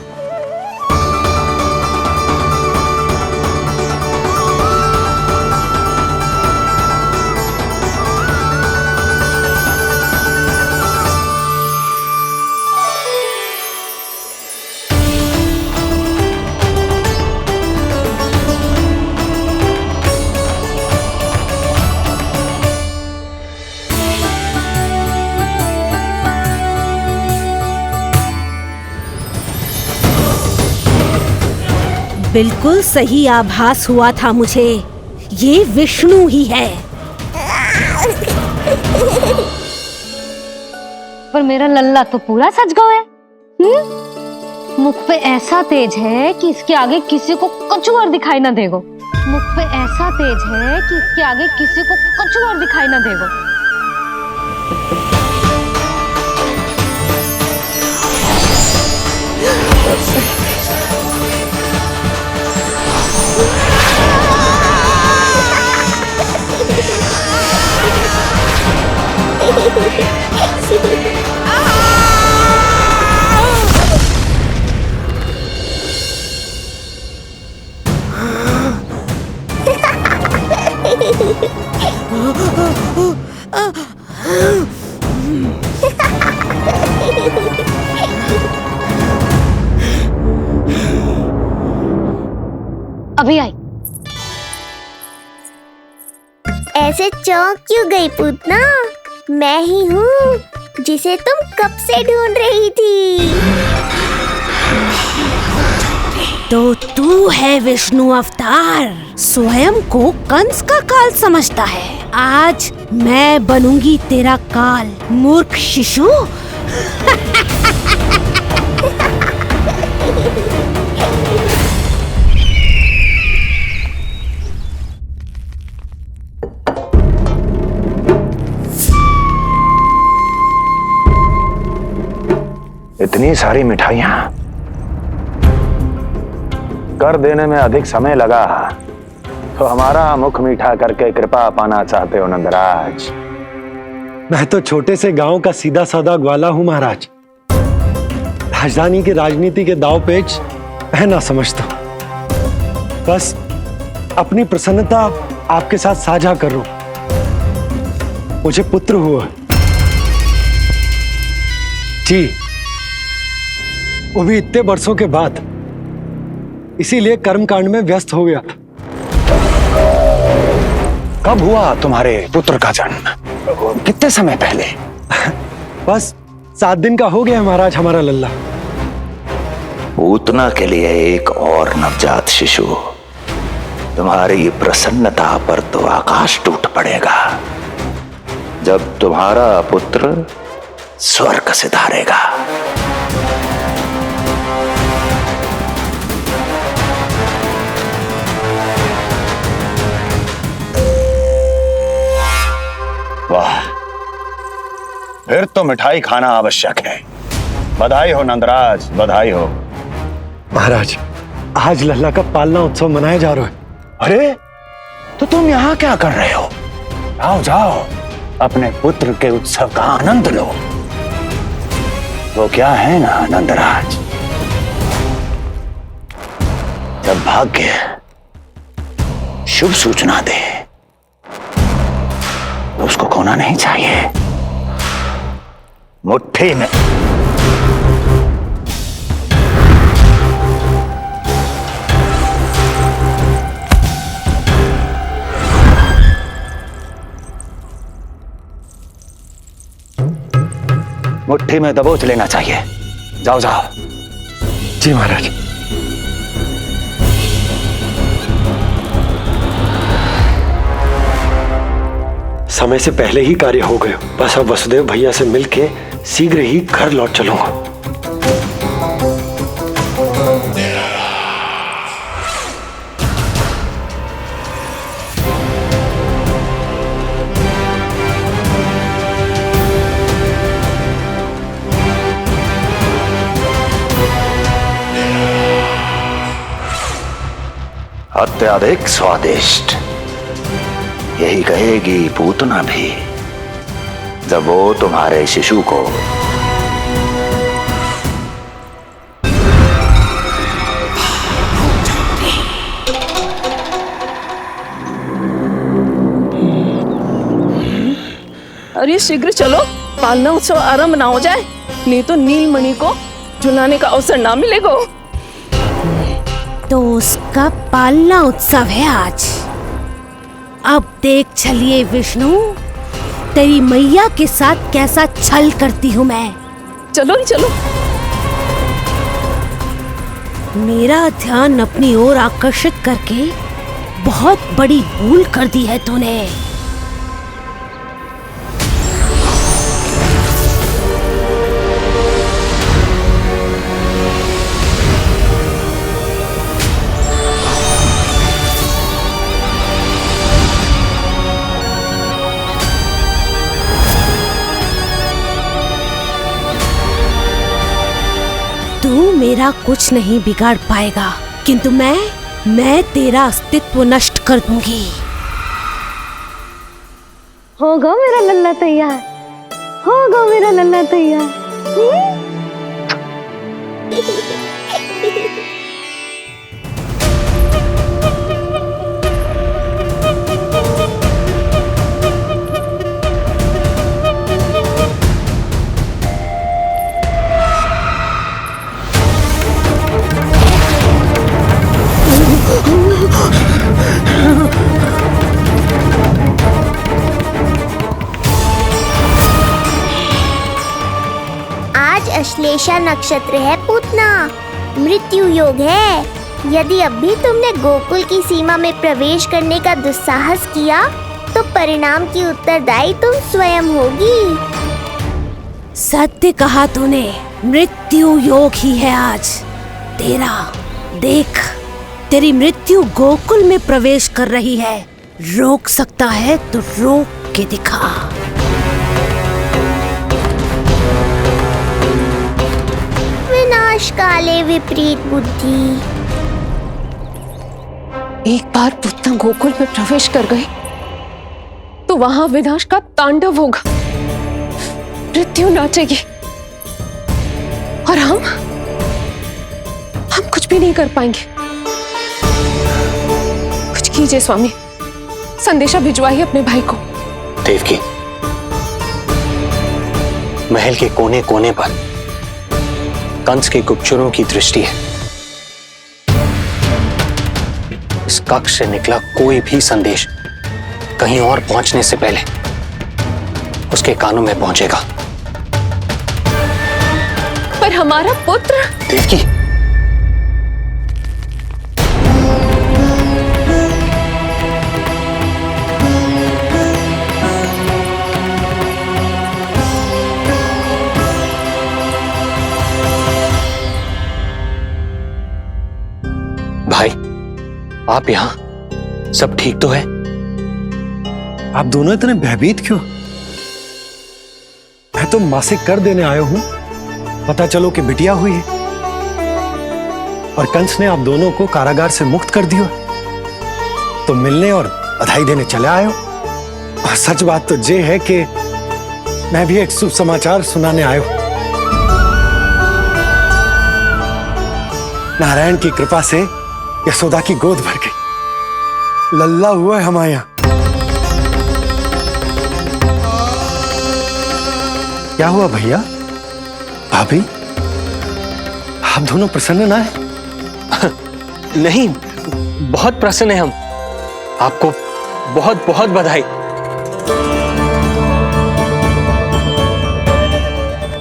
बिल्कुल सही आभास हुआ था मुझे, ये विष्णु ही है। पर मेरा लल्ला तो पूरा सज गया है। मुख पे ऐसा तेज है कि इसके आगे किसी को कछु और दिखाई ना देगो। मुख पे ऐसा तेज है कि इसके आगे किसी को कछु और दिखाई ना देगो। अभी आई। ऐसे चौंक क्यों गई पूतना? मैं ही हूँ जिसे तुम कब से ढूंढ रही थी। तो तू है विष्णु अवतार, स्वयं को कंस का काल समझता है। आज मैं बनूंगी तेरा काल, मूर्ख शिशु। इतनी सारी मिठाइयां कर देने में अधिक समय लगा, तो हमारा मुख मीठा करके कृपा पाना चाहते हो नंदराज? मैं तो छोटे से गांव का सीधा साधा ग्वाला हूं महाराज। राजधानी की राजनीति के दाव पेच मैं ना समझता। बस अपनी प्रसन्नता आपके साथ साझा कर रहा हूं। मुझे पुत्र हुआ। जी, वो भी इतने वर्षों के बाद। इसीलिए कर्मकांड में व्यस्त हो गया। कब हुआ तुम्हारे पुत्र का जन्म? कितने समय पहले? बस 7 दिन का हो गया महाराज हमारा लल्ला। पूतना के लिए एक और नवजात शिशु, तुम्हारी प्रसन्नता पर तो आकाश टूट पड़ेगा जब तुम्हारा पुत्र स्वर्ग सिधारेगा। वाह, फिर तो मिठाई खाना आवश्यक है। बधाई हो नंदराज, बधाई हो। महाराज, आज लल्ला का पालना उत्सव मनाया जा रहा है। अरे, तो तुम यहाँ क्या कर रहे हो? जाओ जाओ, अपने पुत्र के उत्सव का आनंद लो। वो क्या है ना नंदराज, जब भाग्य शुभ सूचना दे तो उसको खोना नहीं चाहिए। मुट्ठी में मुट्ठी में दबोच लेना चाहिए। जाओ जाओ। जी महाराज। समय से पहले ही कार्य हो गए। बस अब वसुदेव भैया से मिलके शीघ्र ही घर लौट चलूंगा। अत्यधिक स्वादिष्ट, यही कहेगी पूतना भी जब वो तुम्हारे शिशु को अरे शीघ्र चलो, पालना उत्सव आरंभ ना हो जाए, नहीं तो नीलमणि को झुलाने का अवसर ना मिलेगा। तो उसका पालना उत्सव है आज। अब देख चलिए विष्णु, तेरी मैया के साथ कैसा छल करती हूँ मैं। चलो चलो। मेरा ध्यान अपनी ओर आकर्षित करके बहुत बड़ी भूल कर दी है तूने। तू मेरा कुछ नहीं बिगाड़ पाएगा, किंतु मैं तेरा अस्तित्व नष्ट कर दूंगी। होगा मेरा लल्ला तैयार, होगा मेरा लल्ला तैयार। आज अश्लेषा नक्षत्र है पूतना, मृत्यु योग है। यदि अब भी तुमने गोकुल की सीमा में प्रवेश करने का दुस्साहस किया तो परिणाम की उत्तरदायी तुम स्वयं होगी। सत्य कहा तूने, मृत्यु योग ही है आज तेरा। देख, तेरी मृत्यु गोकुल में प्रवेश कर रही है। रोक सकता है तो रोक के दिखा। विनाश काले विपरीत बुद्धि। एक बार पूतना गोकुल में प्रवेश कर गए तो वहां विनाश का तांडव होगा, मृत्यु नाचेगी और हम कुछ भी नहीं कर पाएंगे। कुछ कीजिए स्वामी, संदेशा भिजवाइए अपने भाई को। देवकी, महल के कोने कोने पर कंस के गुप्तचरों की दृष्टि है। इस कक्ष से निकला कोई भी संदेश कहीं और पहुंचने से पहले उसके कानों में पहुंचेगा। पर हमारा पुत्र देवकी, भाई आप यहां सब ठीक तो है? आप दोनों इतने भयभीत क्यों? मैं तो मासिक कर देने आया हूं, पता चलो कि बिटिया हुई है और कंस ने आप दोनों को कारागार से मुक्त कर दिया, तो मिलने और बधाई देने चले आए हो। और सच बात तो ये है कि मैं भी एक शुभ समाचार सुनाने आया हूं। नारायण की कृपा से यशोदा की गोद भर गई, लल्ला हुआ है हमारे यहां। क्या हुआ भैया, भाभी, आप दोनों प्रसन्न ना है? नहीं, बहुत प्रसन्न है हम। आपको बहुत बहुत बधाई।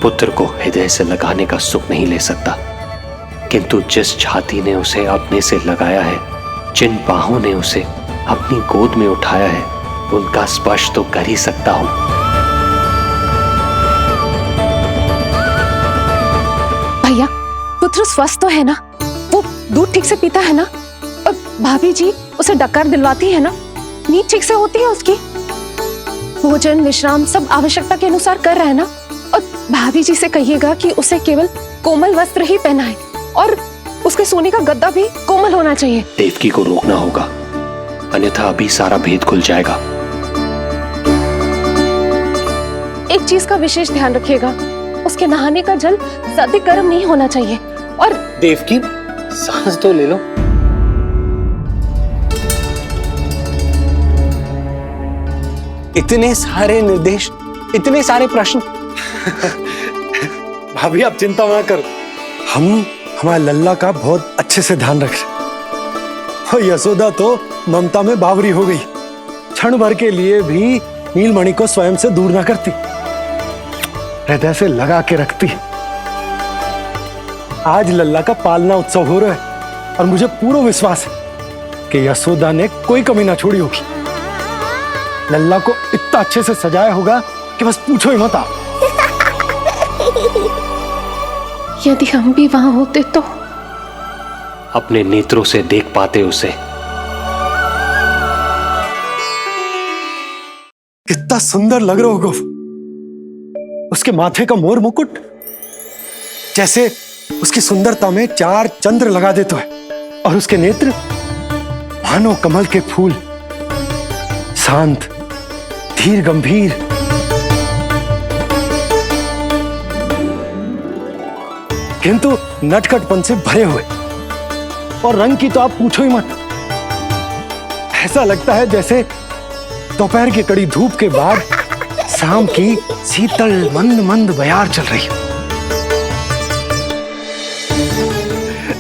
पुत्र को हृदय से लगाने का सुख नहीं ले सकता, किंतु जिस छाती ने उसे अपने से लगाया है, जिन बाहों ने उसे अपनी गोद में उठाया है, उनका स्पर्श तो कर ही सकता हूं। भैया, पुत्र स्वस्थ तो है ना? वो दूध ठीक से पीता है ना? और भाभी जी उसे डकार दिलवाती है ना? नींद ठीक से होती है उसकी? भोजन विश्राम सब आवश्यकता के अनुसार कर रहा है ना? और भाभी जी से कहिएगा कि उसे केवल कोमल वस्त्र ही पहनाए और उसके सोने का गद्दा भी कोमल होना चाहिए। देवकी को रोकना होगा, अन्यथा अभी सारा भेद खुल जाएगा। एक चीज का विशेष ध्यान रखिएगा, उसके नहाने का जल ज्यादा गर्म नहीं होना चाहिए। और देवकी, सांस तो ले लो। इतने सारे निर्देश, इतने सारे प्रश्न। भाभी आप चिंता ना कर, हम हमारे लल्ला का बहुत अच्छे से ध्यान रख रहे। और यशोदा तो ममता में बावरी हो गई, क्षण भर के लिए भी नीलमणि को स्वयं से दूर ना करती, हृदय से लगा के रखती। आज लल्ला का पालना उत्सव हो रहा है और मुझे पूरा विश्वास है कि यशोदा ने कोई कमी ना छोड़ी होगी। लल्ला को इतना अच्छे से सजाया होगा कि बस पूछो ही मत आप। यदि हम भी वहां होते तो? अपने नेत्रों से देख पाते उसे। कितना सुंदर लग रहा होगा उसके माथे का मोर मुकुट, जैसे उसकी सुंदरता में 4 चंद्र लगा देते हैं। और उसके नेत्र मानो कमल के फूल, शांत, धीर गंभीर। किंतु नटखटपन से भरे हुए, और रंग की तो आप पूछो ही मत। ऐसा लगता है जैसे दोपहर की कड़ी धूप के बाद शाम की शीतल मंद मंद बयार चल रही है।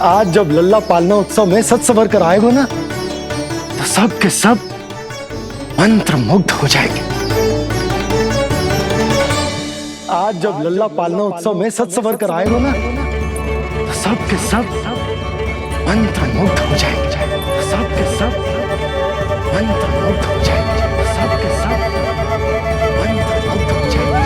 आज जब लल्ला पालना उत्सव में सज सवर कर आएगा ना, तो सब के सब मंत्र मुग्ध हो जाएंगे। आज जब लल्ला पालना उत्सव में सज सवर कर आएगा ना, तो सब के सब मंत्र मुग्ध हो जाएंगे। सब के सब मंत्र मुग्ध हो जाएंगे। सब के सब मंत्र मुग्ध हो जाएंगे।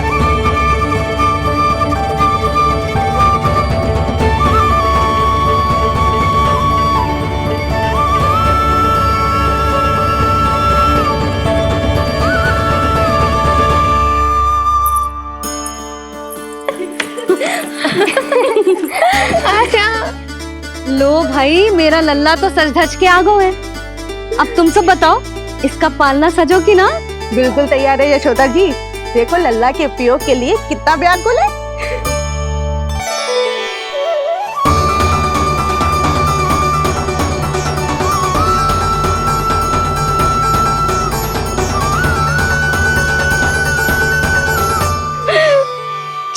लो भाई, मेरा लल्ला तो सज धज के आ गो है। अब तुम सब बताओ, इसका पालना सजो कि ना? बिल्कुल तैयार है यशोदा जी। देखो लल्ला के उपयोग के लिए कितना व्याकुल है।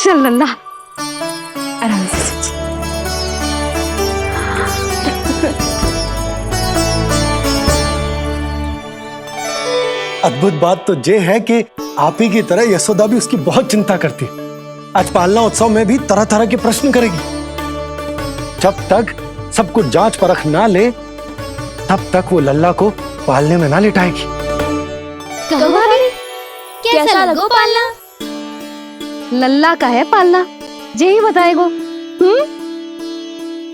चल लल्ला आराम से। अद्भुत बात तो ये है कि आप ही की तरह यशोदा भी उसकी बहुत चिंता करती। आज पालना उत्सव में भी तरह तरह के प्रश्न करेगी। जब तक सब कुछ जांच परख ना ले तब तक वो लल्ला को पालने में ना लिटाएगी। कहो भाभी, कैसा लगो पालना? लल्ला का है पालना, जे ही बताएगो।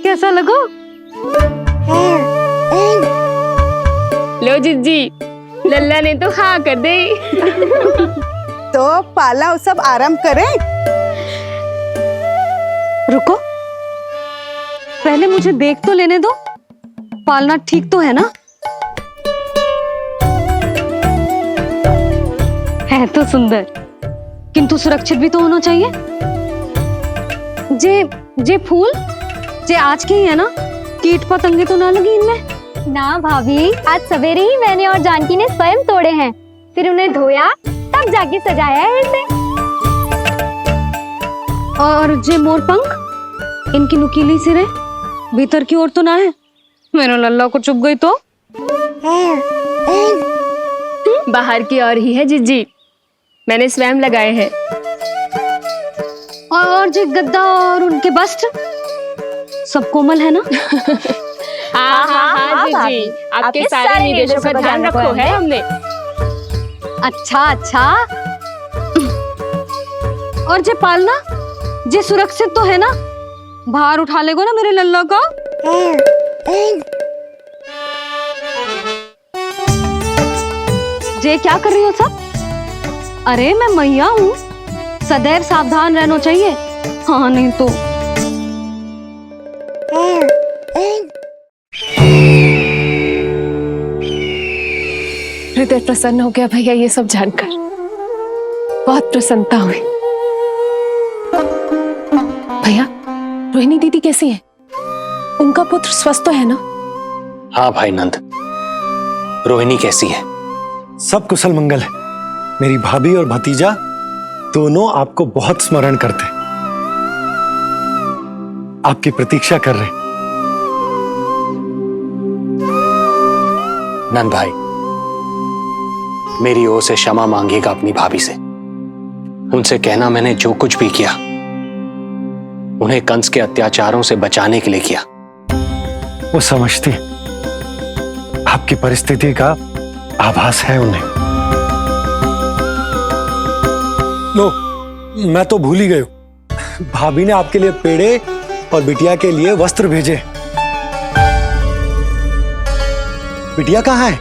कैसा लगो? लो जिज्जी, लल्ला ने तो हाँ कर दे। तो पालना उत्सव आरंभ करें? रुको, पहले मुझे देख तो लेने दो। पालना ठीक तो है ना? है तो सुंदर, किंतु सुरक्षित भी तो होना चाहिए। जे फूल जे आज के ही है ना, कीट पतंगे तो ना लगी इनमें? ना भाभी, आज सवेरे ही मैंने और जानकी ने स्वयं तोड़े हैं, फिर उन्हें धोया तब जाके सजाया है इसे। और जे मोर पंख, इनकी नुकीली सिरें भीतर की ओर तो ना है? मेरा लल्ला को चुभ गई तो? बाहर की ओर ही है जिज्जी, मैंने स्वयं लगाए हैं। और जे गद्दा और उनके वस्त्र सब कोमल है ना? हाँ जिज्जी, आपके सारे निर्देशों का ध्यान रखो है हमने। अच्छा। और जे पालना, जे सुरक्षित तो है ना? बाहर उठा लेगो ना मेरे लल्ला को? जे क्या कर रही हो सब? अरे मैं मैया हूँ, सदैव सावधान रहना चाहिए। हाँ नहीं तो। हृदय प्रसन्न हो गया भैया ये सब जानकर, बहुत प्रसन्नता हुई। भैया, रोहिणी दीदी कैसी है? उनका पुत्र स्वस्थ तो है ना? हाँ भाई नंद, रोहिणी कैसी है? सब कुशल मंगल है। मेरी भाभी और भतीजा दोनों आपको बहुत स्मरण करते, आपकी प्रतीक्षा कर रहे। नंद भाई, मेरी ओर से क्षमा मांगिएगा अपनी भाभी से। उनसे कहना मैंने जो कुछ भी किया उन्हें कंस के अत्याचारों से बचाने के लिए किया। वो समझती, आपकी परिस्थिति का आभास है उन्हें। लो, मैं तो भूल ही गई हूं। भाभी ने आपके लिए पेड़े और बिटिया के लिए वस्त्र भेजे। बिटिया कहाँ है?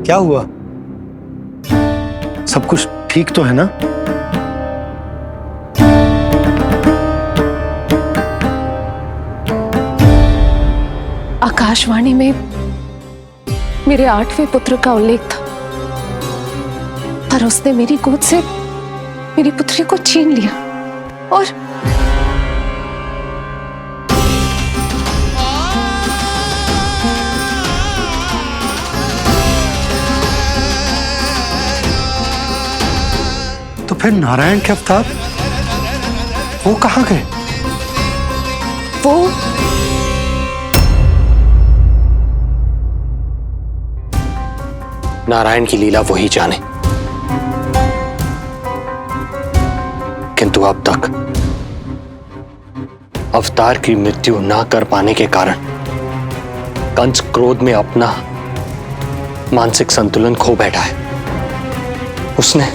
क्या हुआ? सब कुछ ठीक तो है ना? आकाशवाणी में मेरे 8वें पुत्र का उल्लेख था, पर उसने मेरी गोद से मेरी पुत्री को छीन लिया और तो फिर नारायण के अवतार वो कहाँ गए? वो नारायण की लीला वही जाने, किंतु अब तक अवतार की मृत्यु ना कर पाने के कारण कंस क्रोध में अपना मानसिक संतुलन खो बैठा है। उसने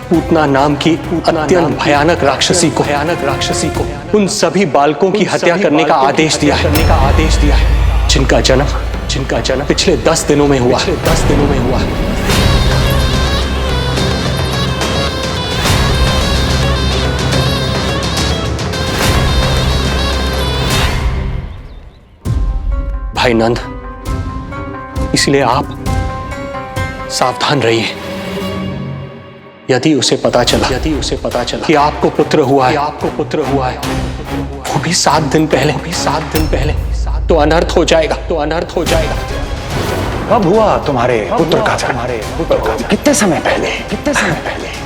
पूतना नाम की अत्यंत भयानक राक्षसी को उन सभी बालकों की हत्या करने का आदेश दिया है जिनका जन्म पिछले 10 दिनों में हुआ। भाई नंद, इसलिए आप सावधान रहिए। यदि उसे पता चला कि आपको पुत्र हुआ है, वो भी 7 दिन पहले, तो अनर्थ हो जाएगा। कब हुआ तुम्हारे पुत्र का जन्म? कितने समय पहले?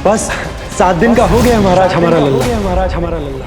बस 7 दिन का हो गया महाराज हमारा लल्ला।